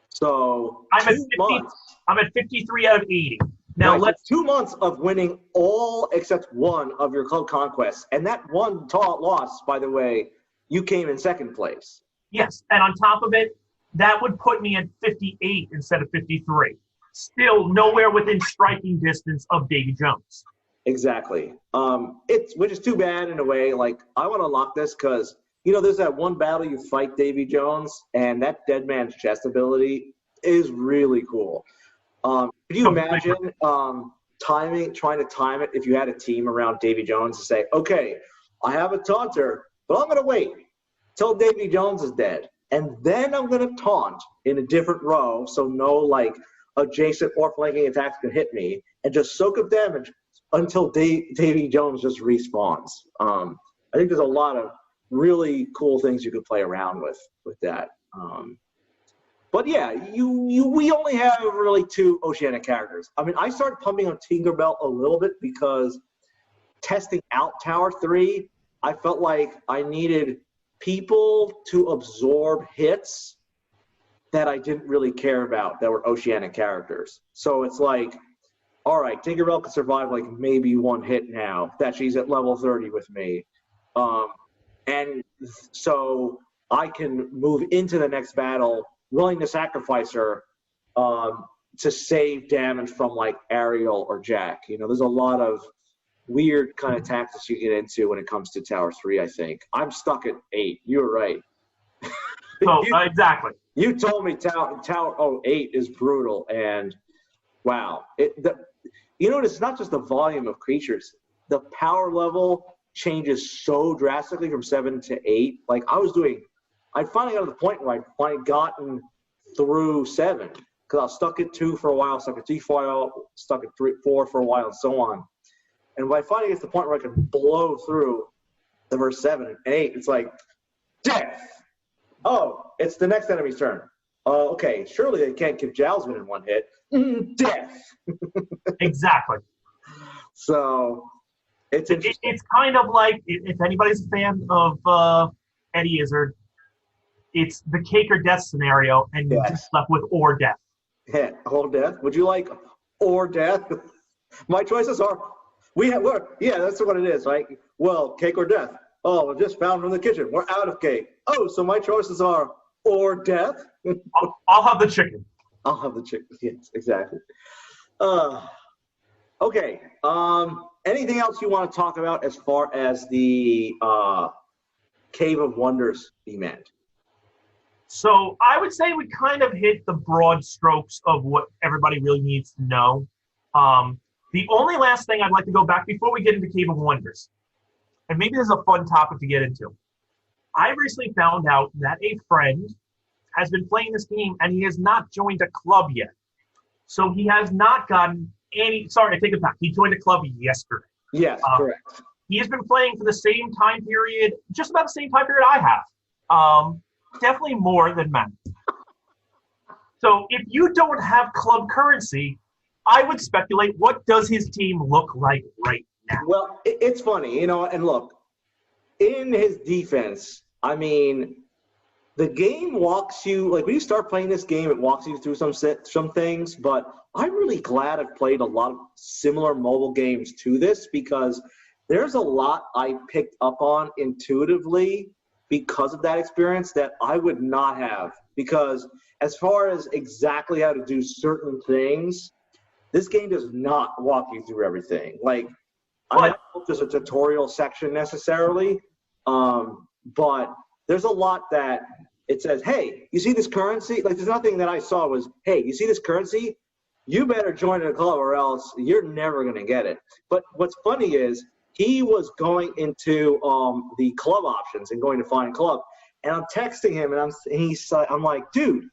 So I'm at 53 out of 80. Now let's 2 months of winning all except 1 of your Club Conquests, and that one loss, by the way, you came in 2nd place. Yes, and on top of it, that would put me at 58 instead of 53. Still nowhere within striking distance of Davy Jones. Exactly. Which is too bad in a way. Like, I want to unlock this because, you know, there's that one battle you fight Davy Jones, and that Dead Man's Chest ability is really cool. Could you imagine trying to time it if you had a team around Davy Jones to say, okay, I have a taunter, but I'm going to wait till Davy Jones is dead, and then I'm going to taunt in a different row so no, like, adjacent or flanking attacks can hit me, and just soak up damage until Davy Jones just respawns. I think there's a lot of really cool things you could play around with that. But yeah, we only have really 2 Oceanic characters. I mean, I started pumping on Tinkerbell a little bit because testing out Tower 3, I felt like I needed people to absorb hits that I didn't really care about that were Oceanic characters. So it's like, all right, Tinkerbell can survive like maybe 1 hit now that she's at level 30 with me. And so I can move into the next battle willing to sacrifice her to save damage from like Ariel or Jack. You know, there's a lot of weird kind of tactics you get into when it comes to Tower 3, I think. I'm stuck at 8. You were right. So, exactly. You told me Tower 8 is brutal, and wow. You know, it's not just the volume of creatures. The power level changes so drastically from 7 to 8. Like, I finally got to the point where I'd finally gotten through 7, because I was stuck at 2 for a while, stuck at 3 for a while, stuck at 4 for a while, and so on. And when I finally get to the point where I can blow through the verse 7 and 8, it's like, death. Oh, it's the next enemy's turn. Okay, surely they can't give Jasmine in one hit. Death. Exactly. So it's interesting. It's kind of like, if anybody's a fan of Eddie Izzard, it's the cake or death scenario, and you're just left with or death. Yeah, or death. Would you like or death? My choices are, that's what it is, right? Well, cake or death. Oh, just found from the kitchen. We're out of cake. Oh, so my choices are or death. I'll have the chicken. I'll have the chicken. Yes, exactly. Okay. Anything else you want to talk about as far as the Cave of Wonders event? So I would say we kind of hit the broad strokes of what everybody really needs to know. The only last thing I'd like to go back before we get into Cave of Wonders, and maybe this is a fun topic to get into. I recently found out that a friend has been playing this game and he has not joined a club yet. So he has not gotten sorry, I take it back. He joined a club yesterday. Yes, correct. He has been playing for the same time period, just about the same time period I have. Definitely more than Matt. So if you don't have club currency, I would speculate, what does his team look like right now? Well, it's funny, and look, in his defense, I mean, the game walks you, like when you start playing this game, it walks you through some things, but I'm really glad I've played a lot of similar mobile games to this, because there's a lot I picked up on intuitively because of that experience that I would not have. Because as far as exactly how to do certain things, this game does not walk you through everything. Like, I don't know if there's a tutorial section necessarily, but there's a lot that it says, hey, you see this currency? Like, there's nothing that I saw was, hey, you see this currency? You better join a club or else you're never going to get it. But what's funny is he was going into the club options and going to find club. And I'm texting him, and I'm like, dude,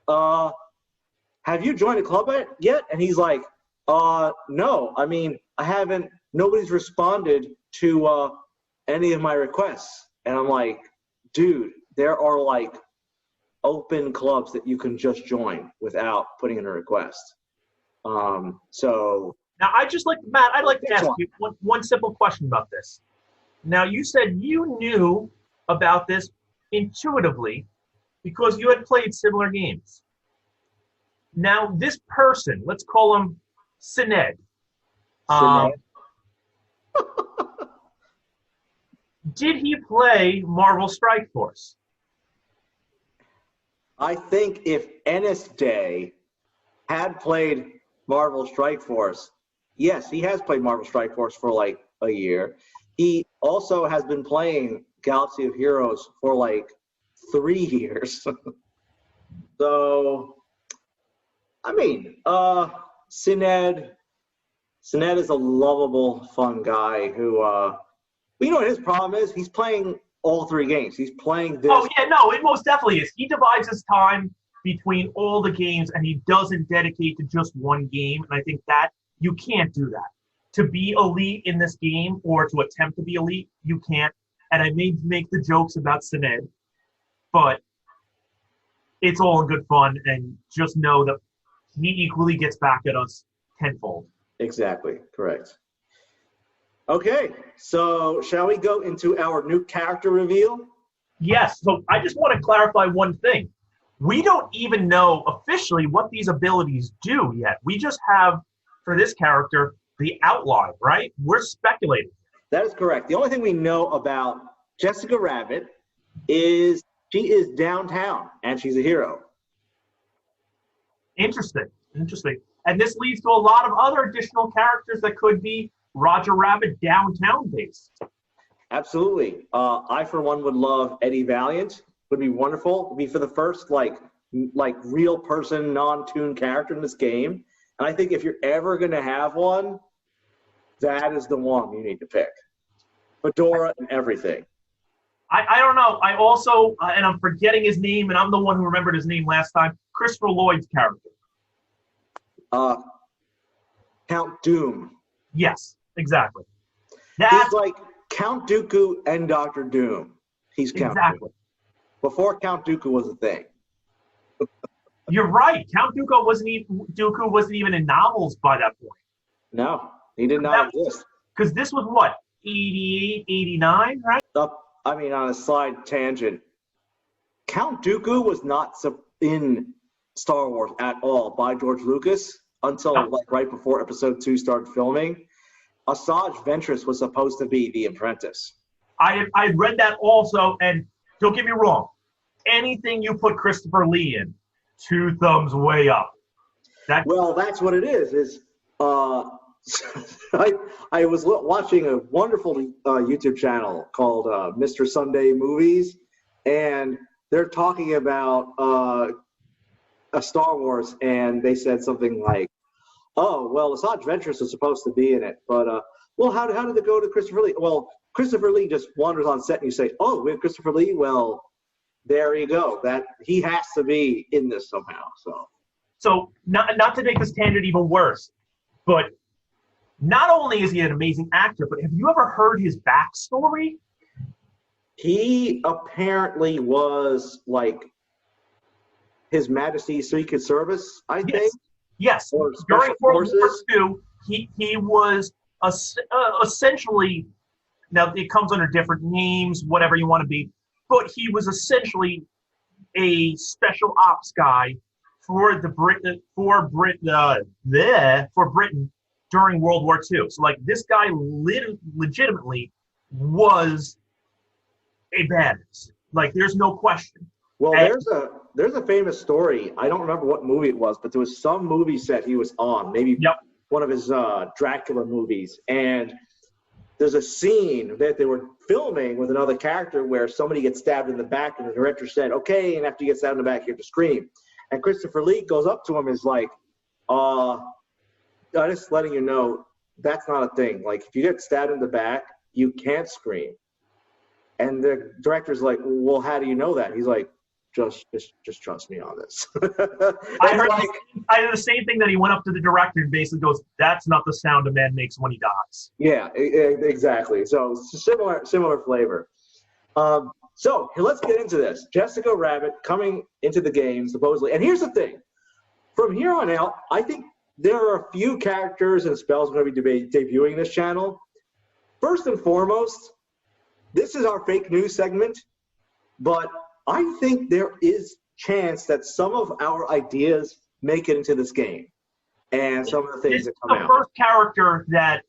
have you joined a club yet? And he's like, no. I mean, I haven't. Nobody's responded to any of my requests. And I'm like, dude, there are like open clubs that you can just join without putting in a request. So now I'd like to ask you one simple question about this. Now, you said you knew about this intuitively because you had played similar games. Now, this person, let's call him Sined. Did he play Marvel Strike Force? I think if Ennis Day had played Marvel Strike Force, yes, he has played Marvel Strike Force for like a year. He also has been playing Galaxy of Heroes for like 3 years. So, I mean, Sined is a lovable, fun guy who, you know what his problem is? He's playing all 3 games. He's playing this. Oh, yeah, no, it most definitely is. He divides his time between all the games, and he doesn't dedicate to just one game, and I think that you can't do that. To be elite in this game, or to attempt to be elite, you can't. And I may make the jokes about Sined, but it's all in good fun, and just know that he equally gets back at us tenfold. Exactly, correct. Okay, so shall we go into our new character reveal? Yes, so I just want to clarify one thing. We don't even know officially what these abilities do yet. We just have, for this character, the outline, right? We're speculating. That is correct. The only thing we know about Jessica Rabbit is she is downtown, and she's a hero. Interesting. And this leads to a lot of other additional characters that could be Roger Rabbit downtown based. Absolutely. I, for one, would love Eddie Valiant. Would be wonderful. Would be for the first like real person, non-toon character in this game. And I think if you're ever going to have one, that is the one you need to pick. Fedora and everything. I don't know. I also, and I'm forgetting his name, and I'm the one who remembered his name last time, Christopher Lloyd's character. Count Doom. Yes, exactly. He's like Count Dooku and Doctor Doom. He's Count Exactly. Dooku. Before Count Dooku was a thing. You're right. Count Dooku wasn't even in novels by that point. No, he did not exist. Because this was what, 88, 89, right? On a side tangent, Count Dooku was not in Star Wars at all by George Lucas until right before Episode 2 started filming. Asajj Ventress was supposed to be the apprentice. I read that also, and don't get me wrong, anything you put Christopher Lee in, 2 thumbs way up. Well, that's what it is. I was watching a wonderful YouTube channel called Mr. Sunday Movies, and they're talking about a Star Wars, and they said something like, "Oh, well, Asajj Ventress was supposed to be in it, but how did it go to Christopher Lee?" Well, Christopher Lee just wanders on set, and you say, "Oh, we have Christopher Lee." Well, there you go. That he has to be in this somehow. So not to make this tangent even worse, but not only is he an amazing actor, but have you ever heard his backstory? He apparently was like His Majesty's Secret Service, I think. Yes. During World War II, he was essentially, now it comes under different names, whatever you want to be, but he was essentially a special ops guy for Britain during World War II. So like this guy legitimately was a badass. Like there's no question. Well, there's a famous story. I don't remember what movie it was, but there was some movie set he was on, maybe one of his Dracula movies, and there's a scene that they were filming with another character where somebody gets stabbed in the back, and the director said, "Okay, and after you get stabbed in the back, you have to scream." And Christopher Lee goes up to him and is like, I'm just letting you know, that's not a thing. Like, if you get stabbed in the back, you can't scream." And the director's like, "Well, how do you know that?" He's like, just trust me on this. I heard the same thing, that he went up to the director and basically goes, "That's not the sound a man makes when he dies." Yeah, exactly. So it's a similar flavor. So let's get into this. Jessica Rabbit coming into the game, supposedly. And here's the thing. From here on out, I think there are a few characters and spells going to be debuting this channel. First and foremost, this is our fake news segment, but I think there is chance that some of our ideas make it into this game, and some of the things that come out. The first character that,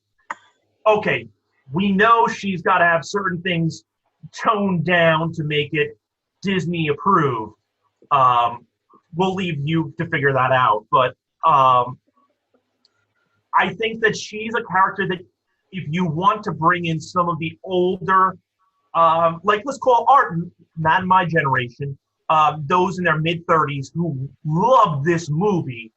okay, we know she's got to have certain things toned down to make it Disney approved. We'll leave you to figure that out, but I think that she's a character that if you want to bring in some of the older, like let's call art, not my generation, those in their mid-30s who love this movie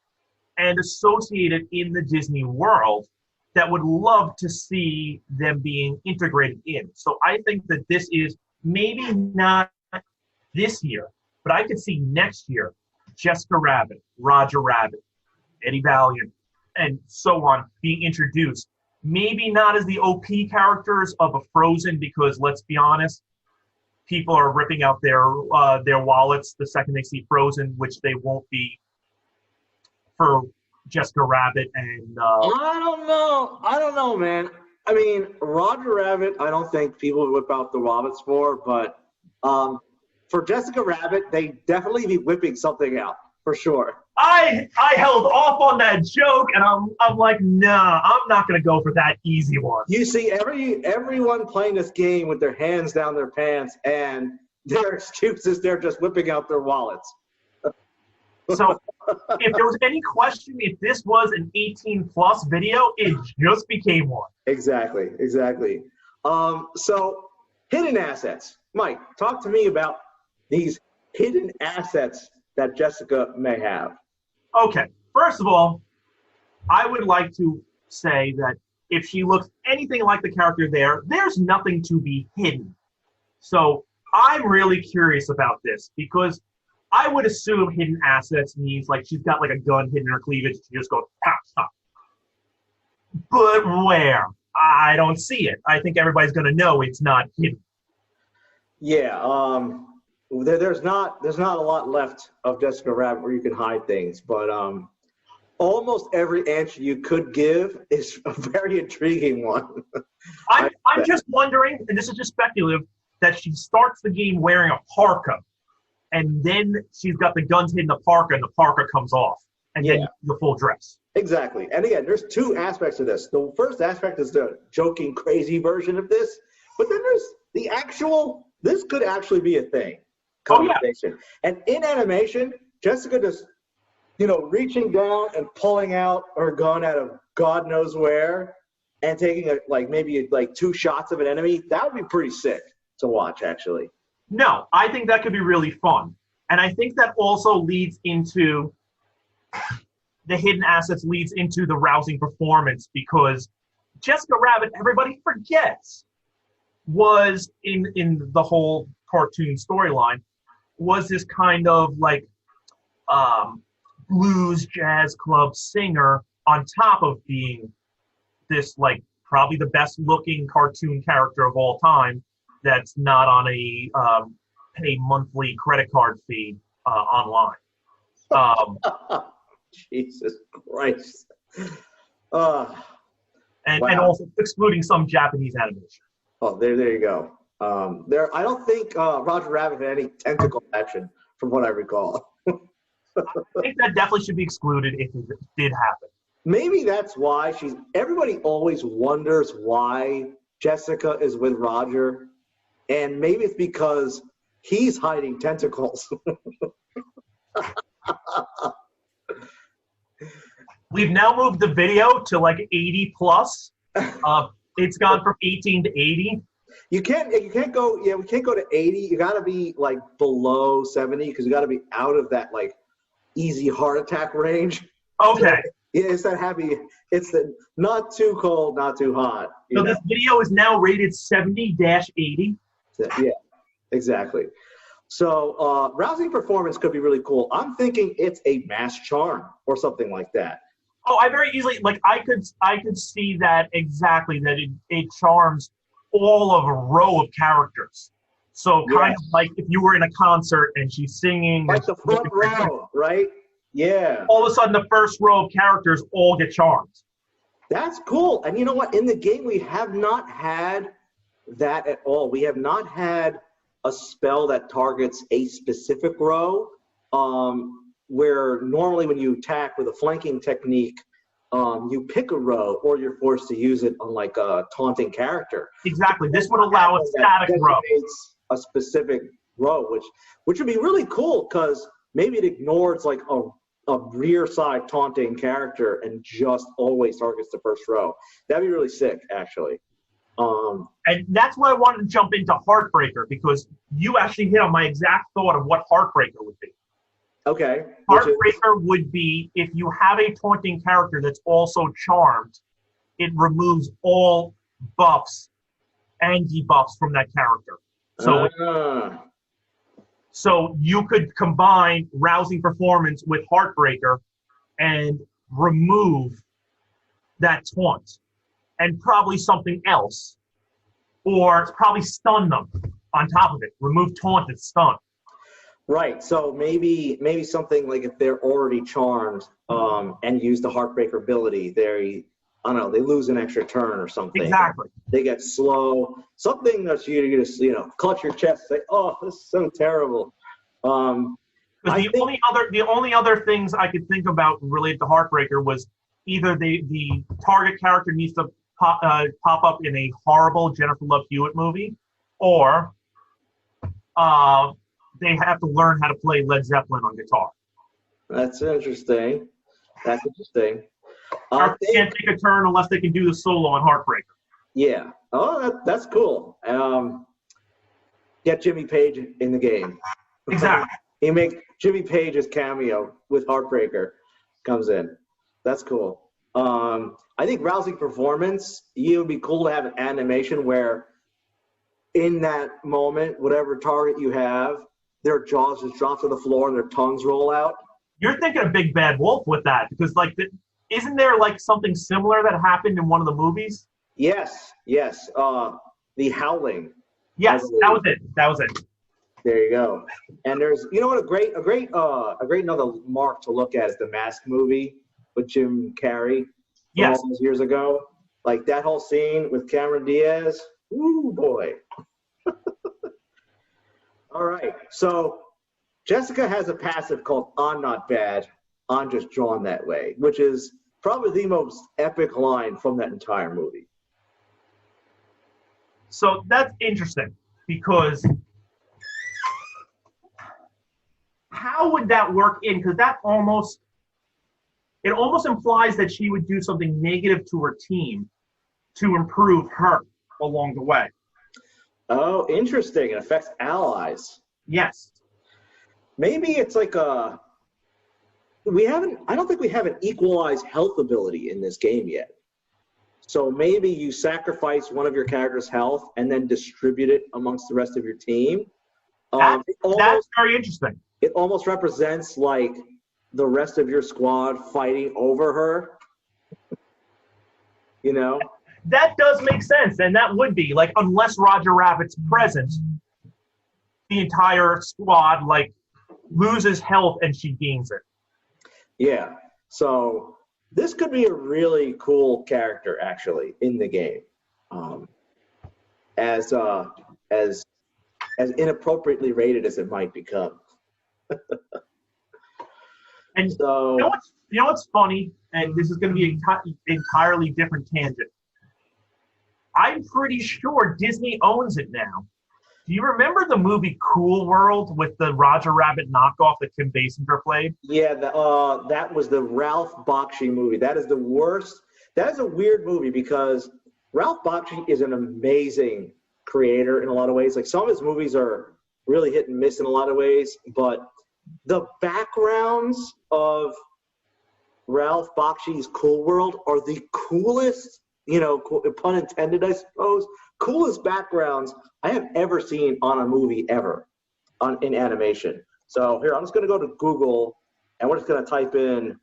and associate it in the Disney world, that would love to see them being integrated in. So I think that this is maybe not this year, but I could see next year, Jessica Rabbit, Roger Rabbit, Eddie Valiant, and so on being introduced. Maybe not as the OP characters of a Frozen, because let's be honest, people are ripping out their wallets the second they see Frozen, which they won't be for Jessica Rabbit and. I don't know, man. I mean, Roger Rabbit, I don't think people would whip out the wallets for, but for Jessica Rabbit, they definitely be whipping something out for sure. I held off on that joke, and I'm like, nah, I'm not gonna go for that easy one. You see, everyone playing this game with their hands down their pants, and their excuse is they're just whipping out their wallets. So, if there was any question if this was an 18+ video, it just became one. Exactly. So, hidden assets. Mike, talk to me about these hidden assets that Jessica may have. Okay, first of all, I would like to say that if she looks anything like the character there's nothing to be hidden. So I'm really curious about this, because I would assume hidden assets means like she's got like a gun hidden in her cleavage. She just goes, stop. But where? I don't see it. I think everybody's going to know it's not hidden. Yeah, there's not a lot left of Jessica Rabbit where you can hide things, but almost every answer you could give is a very intriguing one. I'm just wondering, and this is just speculative, that she starts the game wearing a parka, and then she's got the guns hidden in the parka, and the parka comes off, and then the full dress. Exactly. And again, there's two aspects of this. The first aspect is the joking, crazy version of this, but then there's the actual, this could actually be a thing. Conversation. Oh, yeah. And in animation, Jessica just, reaching down and pulling out her gun out of God knows where and taking maybe 2 shots of an enemy, that would be pretty sick to watch, actually. No, I think that could be really fun. And I think that also leads into the hidden assets, leads into the rousing performance, because Jessica Rabbit, everybody forgets, was in the whole cartoon storyline, was this kind of blues jazz club singer on top of being this probably the best looking cartoon character of all time that's not on a pay monthly credit card fee online. Jesus Christ. And also excluding some Japanese animation. Oh, there you go. I don't think Roger Rabbit had any tentacle action, from what I recall. I think that definitely should be excluded if it did happen. Maybe that's why everybody always wonders why Jessica is with Roger, and maybe it's because he's hiding tentacles. We've now moved the video to 80 plus. It's gone from 18 to 80. You can't go. Yeah, we can't go to 80. You got to be below 70 because you got to be out of that easy heart attack range. Okay. Yeah, it's that happy. It's the not too cold, not too hot. So this video is now rated 70-80. Yeah, exactly. So rousing performance could be really cool. I'm thinking it's a mass charm or something like that. Oh, I very easily I could see that exactly, that it charms all of a row of characters. So kind of like if you were in a concert and she's singing, the front row, right? Yeah. All of a sudden, the first row of characters all get charmed. That's cool. And you know what? In the game, we have not had that at all. We have not had a spell that targets a specific row, where normally when you attack with a flanking technique, you pick a row or you're forced to use it on a taunting character. Exactly. This would allow a static row. A specific row, which would be really cool because maybe it ignores a rear side taunting character and just always targets the first row. That'd be really sick, actually. And that's why I wanted to jump into Heartbreaker, because you actually hit on my exact thought of what Heartbreaker would be. Okay. Heartbreaker would be if you have a taunting character that's also charmed, it removes all buffs and debuffs from that character. So you could combine Rousing Performance with Heartbreaker and remove that taunt and probably something else, or probably stun them on top of it. Remove taunt and stun. Right. So maybe something like if they're already charmed and use the Heartbreaker ability, they lose an extra turn or something. Exactly. They get slow. Something that you just clutch your chest and say, "Oh, this is so terrible." The only other things I could think about related to Heartbreaker was either the target character needs to pop up in a horrible Jennifer Love Hewitt movie, or they have to learn how to play Led Zeppelin on guitar. That's interesting. They can't take a turn unless they can do the solo on Heartbreaker. Yeah. Oh, that's cool. Get Jimmy Page in the game. Exactly. He makes Jimmy Page's cameo with Heartbreaker comes in. That's cool. I think Rousing Performance, it would be cool to have an animation where in that moment, whatever target you have, their jaws just drop to the floor and their tongues roll out. You're thinking of Big Bad Wolf with that, because isn't there something similar that happened in one of the movies? Yes, yes. The Howling. Yes, that was it. That was it. There you go. And there's, you know what, a great another mark to look at is the Mask movie with Jim Carrey from Yes. all those years ago. Like that whole scene with Cameron Diaz. Ooh, boy. All right. So Jessica has a passive called "I'm not bad, I'm just drawn that way," which is probably the most epic line from that entire movie. So that's interesting because how would that work in? Because that almost implies that she would do something negative to her team to improve her along the way. Oh, interesting. It affects allies. Yes. Maybe it's like I don't think we have an equalized health ability in this game yet. So maybe you sacrifice one of your character's health and then distribute it amongst the rest of your team. That's very interesting. It almost represents like the rest of your squad fighting over her. You know? That does make sense, and that would be like unless Roger Rabbit's present, the entire squad like loses health and she gains it. Yeah. So this could be a really cool character actually in the game, as inappropriately rated as it might become. And so you know what's funny, and this is going to be an entirely different tangent. I'm pretty sure Disney owns it now. Do you remember the movie Cool World with the Roger Rabbit knockoff that Kim Basinger played? Yeah, that was the Ralph Bakshi movie. That is the worst. That is a weird movie because Ralph Bakshi is an amazing creator in a lot of ways. Like some of his movies are really hit and miss in a lot of ways, but the backgrounds of Ralph Bakshi's Cool World are the coolest, you know, pun intended, I suppose, coolest backgrounds I have ever seen on a movie ever in animation. So here, I'm just going to go to Google, and we're just going to type in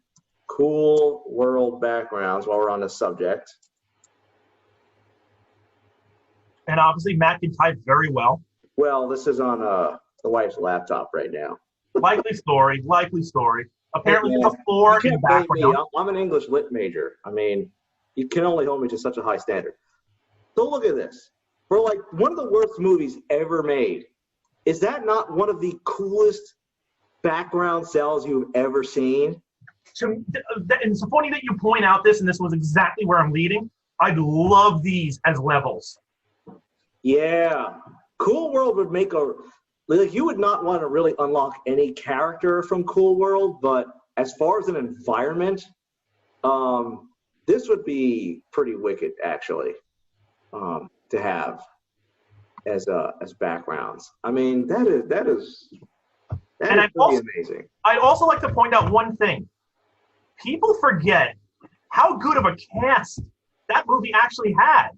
Cool World backgrounds while we're on this subject. And obviously, Matt can type very well. Well, this is on the wife's laptop right now. Likely story, likely story. Apparently, there's a 4 in the background. I'm an English lit major. I mean, you can only hold me to such a high standard. So look at this. For like one of the worst movies ever made, is that not one of the coolest background cells you've ever seen? And it's funny that you point out this, and this was exactly where I'm leading. I'd love these as levels. Yeah. Cool World would make like you would not want to really unlock any character from Cool World, but as far as an environment, this would be pretty wicked actually, to have as backgrounds. I mean, that is pretty amazing. I'd also like to point out one thing. People forget how good of a cast that movie actually had.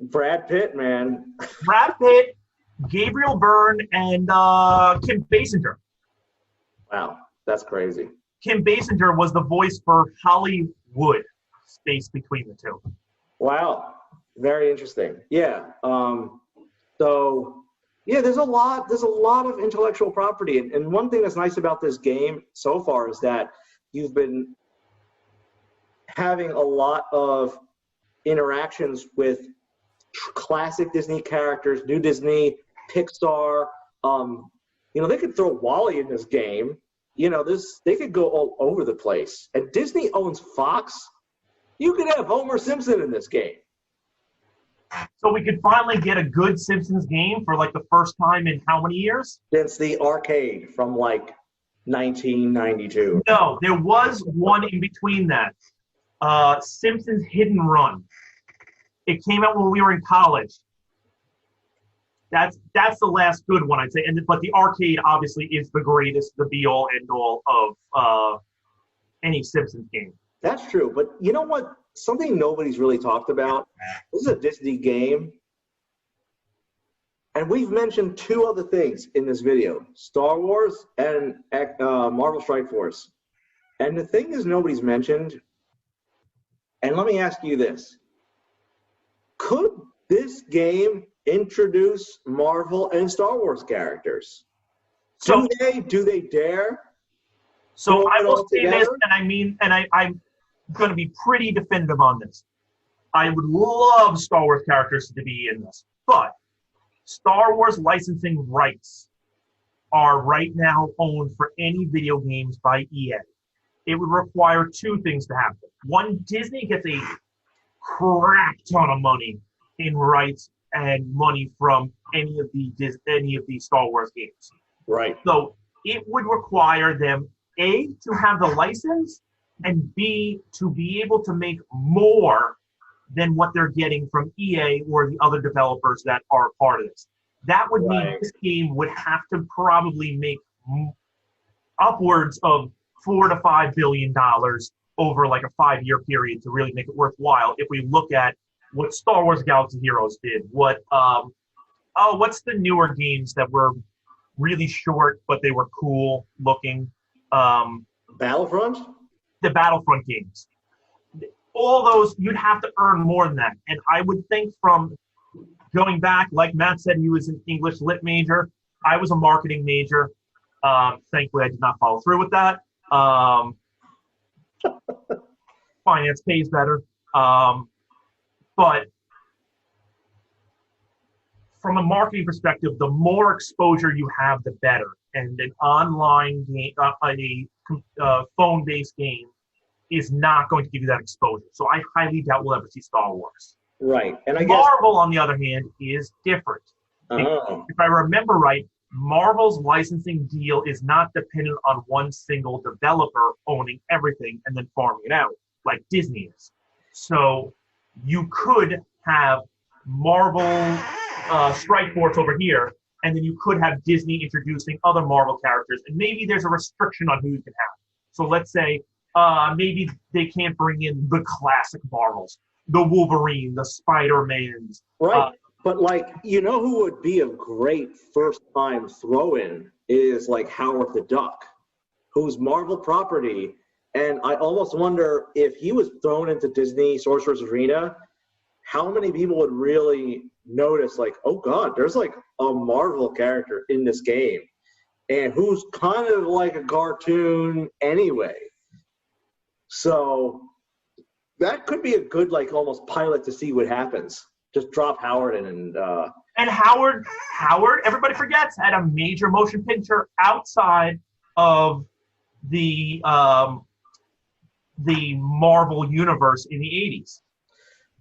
Brad Pitt, man. Brad Pitt, Gabriel Byrne, and Kim Basinger. Wow, that's crazy. Kim Basinger was the voice for Hollywood, space between the two. Wow, very interesting. Yeah. So yeah, there's a lot of intellectual property, and one thing that's nice about this game so far is that you've been having a lot of interactions with classic Disney characters, new Disney, Pixar. You know, they could throw Wall-E in this game. You know, they could go all over the place. And Disney owns Fox. You could have Homer Simpson in this game. So we could finally get a good Simpsons game for like the first time in how many years? Since the arcade from like 1992. No, there was one in between that. Simpsons Hidden Run. It came out when we were in college. That's the last good one, I'd say. But the arcade obviously is the greatest, the be-all, end-all of any Simpsons game. That's true. But you know what? Something nobody's really talked about. This is a Disney game. And we've mentioned two other things in this video. Star Wars and Marvel Strike Force. And the thing is nobody's mentioned, and let me ask you this. could this game introduce Marvel and Star Wars characters? Do they dare? So I will say this, and I'm going to be pretty definitive on this. I would love Star Wars characters to be in this, but Star Wars licensing rights are right now owned for any video games by EA. It would require two things to happen. One, Disney gets a crap ton of money in rights and money from any of the Star Wars games. Right. So it would require them, A, to have the license, and B, to be able to make more than what they're getting from EA or the other developers that are part of this. That would mean this game would have to probably make upwards of $4 to $5 billion over like a 5-year period to really make it worthwhile. If we look at what Star Wars Galaxy Heroes did, what's the newer games that were really short but they were cool looking? Battlefront? The Battlefront games. All those, you'd have to earn more than that. And I would think from going back, like Matt said, he was an English lit major. I was a marketing major. Thankfully, I did not follow through with that. Finance pays better. But from a marketing perspective, the more exposure you have, the better. And an online game, a phone-based game, is not going to give you that exposure. So I highly doubt we'll ever see Star Wars. Right. And I guess Marvel, on the other hand, is different. If I remember right, Marvel's licensing deal is not dependent on one single developer owning everything and then farming it out, like Disney is. So you could have Marvel Strike Force over here, and then you could have Disney introducing other Marvel characters, and maybe there's a restriction on who you can have. So let's say maybe they can't bring in the classic Marvels, the Wolverine, the Spider-Mans. Right. But, like, you know who would be a great first-time throw-in is, like, Howard the Duck, who's Marvel property. And I almost wonder if he was thrown into Disney Sorcerer's Arena, how many people would really notice, like, oh, God, there's, like, a Marvel character in this game. And who's kind of like a cartoon anyway. So that could be a good, like, almost pilot to see what happens. Just drop Howard in and Howard, everybody forgets, had a major motion picture outside of the Marvel universe in the 80s.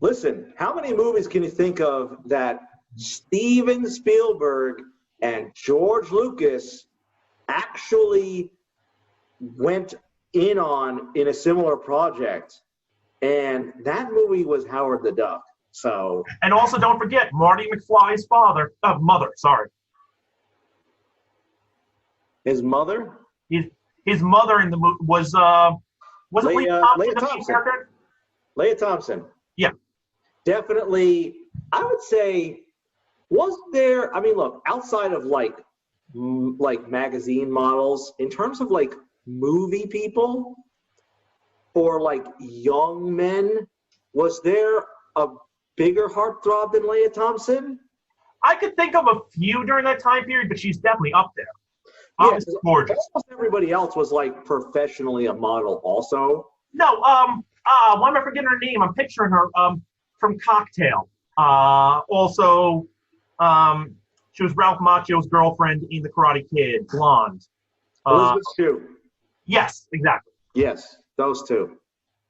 Listen, how many movies can you think of that Steven Spielberg and George Lucas actually went in on in a similar project? And that movie was Howard the Duck. So, and also don't forget Marty McFly's mother. Sorry, his mother. His mother in the movie was it Leah Thompson? Leah Thompson. Yeah, definitely. I would say, was there? I mean, look, outside of like magazine models, in terms of like movie people or like young men, was there a bigger heartthrob than Leah Thompson? I could think of a few during that time period, but she's definitely up there. Yes, gorgeous. Almost everybody else was like professionally a model also. No, why am I forgetting her name? I'm picturing her from Cocktail. Also, she was Ralph Macchio's girlfriend in The Karate Kid, blonde. Elizabeth Shue. Yes, exactly. Yes, those two.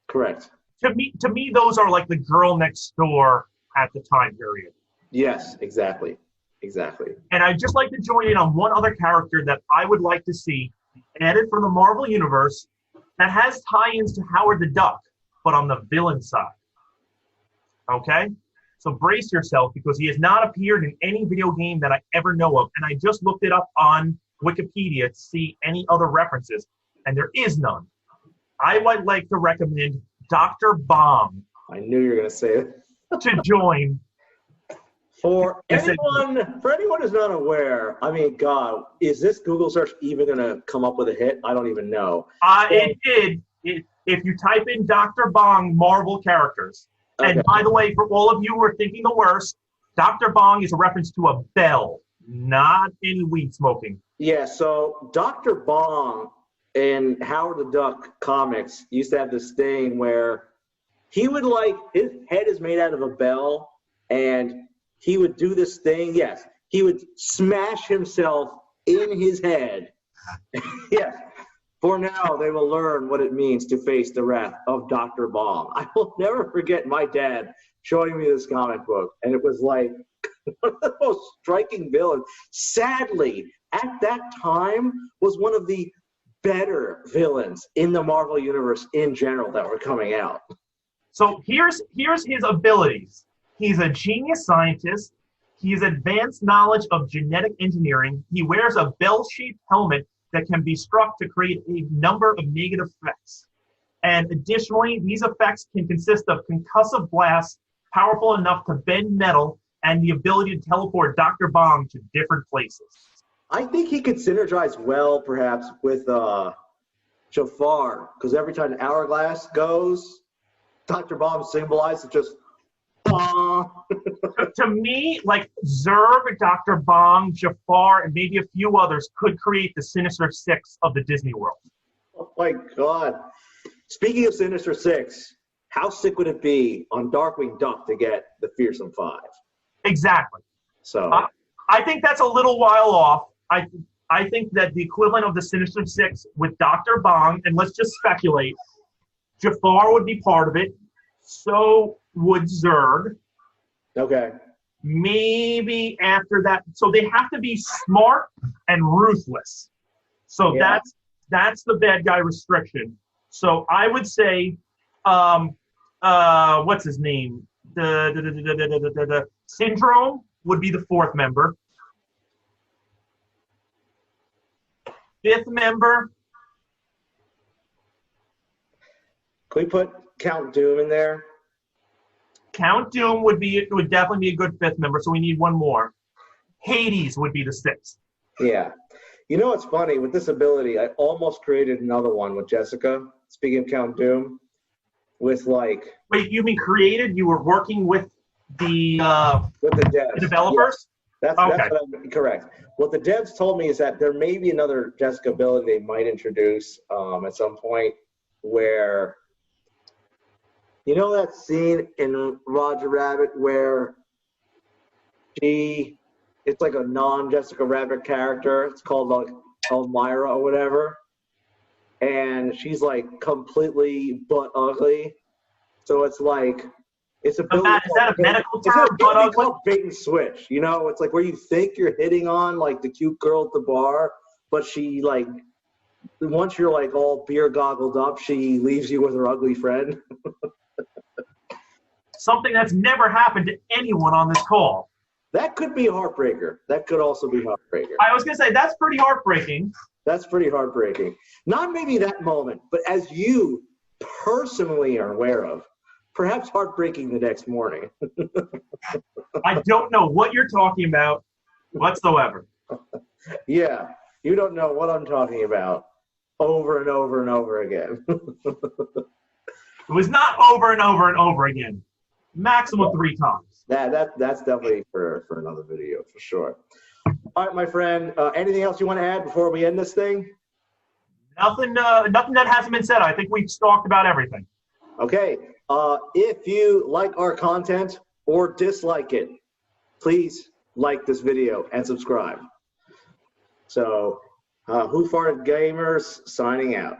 Correct. To me, those are like the girl next door at the time period. Yes, exactly. And I'd just like to join in on one other character that I would like to see added from the Marvel Universe that has tie-ins to Howard the Duck, but on the villain side. Okay? So brace yourself, because he has not appeared in any video game that I ever know of, and I just looked it up on Wikipedia to see any other references, and there is none. I would like to recommend Dr. Bomb. I knew you were going to say it. To join. For anyone who's not aware, I mean, God, is this Google search even going to come up with a hit? I don't even know. It did. If you type in Dr. Bong Marvel characters, Okay. And by the way, for all of you who are thinking the worst, Dr. Bong is a reference to a bell, not any weed smoking. Yeah, so Dr. Bong in Howard the Duck comics used to have this thing where he would his head is made out of a bell, and he would do this thing. Yes, he would smash himself in his head. Yes. For now, they will learn what it means to face the wrath of Dr. Bong. I will never forget my dad showing me this comic book, and it was like one of the most striking villains. Sadly, at that time, was one of the better villains in the Marvel Universe in general that were coming out. So here's his abilities. He's a genius scientist. He has advanced knowledge of genetic engineering. He wears a bell-shaped helmet that can be struck to create a number of negative effects. And additionally, these effects can consist of concussive blasts powerful enough to bend metal and the ability to teleport Dr. Bong to different places. I think he could synergize well, perhaps, with Jafar, because every time the hourglass goes, Dr. Bong symbolizes just To me, like Zurg, Dr. Bong, Jafar, and maybe a few others could create the Sinister Six of the Disney world. Oh my God. Speaking of Sinister Six, how sick would it be on Darkwing Duck to get the Fearsome Five? Exactly. So I think that's a little while off. I think that the equivalent of the Sinister Six with Dr. Bong, and let's just speculate, Jafar would be part of it. So would Zurg. Okay. Maybe after that. So they have to be smart and ruthless. So Yeah. that's the bad guy restriction. So I would say, what's his name? The Syndrome would be the fourth member. Fifth member. Can we put Count Doom in there? Count Doom would definitely be a good fifth member, so we need one more. Hades would be the sixth. Yeah. You know what's funny? With this ability, I almost created another one with Jessica, speaking of Count Doom, with like... Wait, you mean created? You were working with the devs. The developers? Yes. That's what I'm correct. What the devs told me is that there may be another Jessica ability they might introduce at some point where... You know that scene in Roger Rabbit where it's like a non-Jessica Rabbit character. It's called like Elmira or whatever. And she's like completely butt ugly. So it's like, it's a ability. Is that a medical term? Butt ugly? Called bait and switch. You know, it's like where you think you're hitting on like the cute girl at the bar, but she like, once you're like all beer goggled up, she leaves you with her ugly friend. Something that's never happened to anyone on this call. That could be a heartbreaker. That could also be heartbreaker. I was going to say, that's pretty heartbreaking. That's pretty heartbreaking. Not maybe that moment, but as you personally are aware of, perhaps heartbreaking the next morning. I don't know what you're talking about whatsoever. Yeah, you don't know what I'm talking about over and over and over again. It was not over and over and over again. Maximum 3 times. That's definitely for another video, for sure. All right, my friend, anything else you want to add before we end this thing? Nothing that hasn't been said. I think we've talked about everything. Okay. If you like our content or dislike it, please like this video and subscribe. So, WhoFartd Gamers signing out.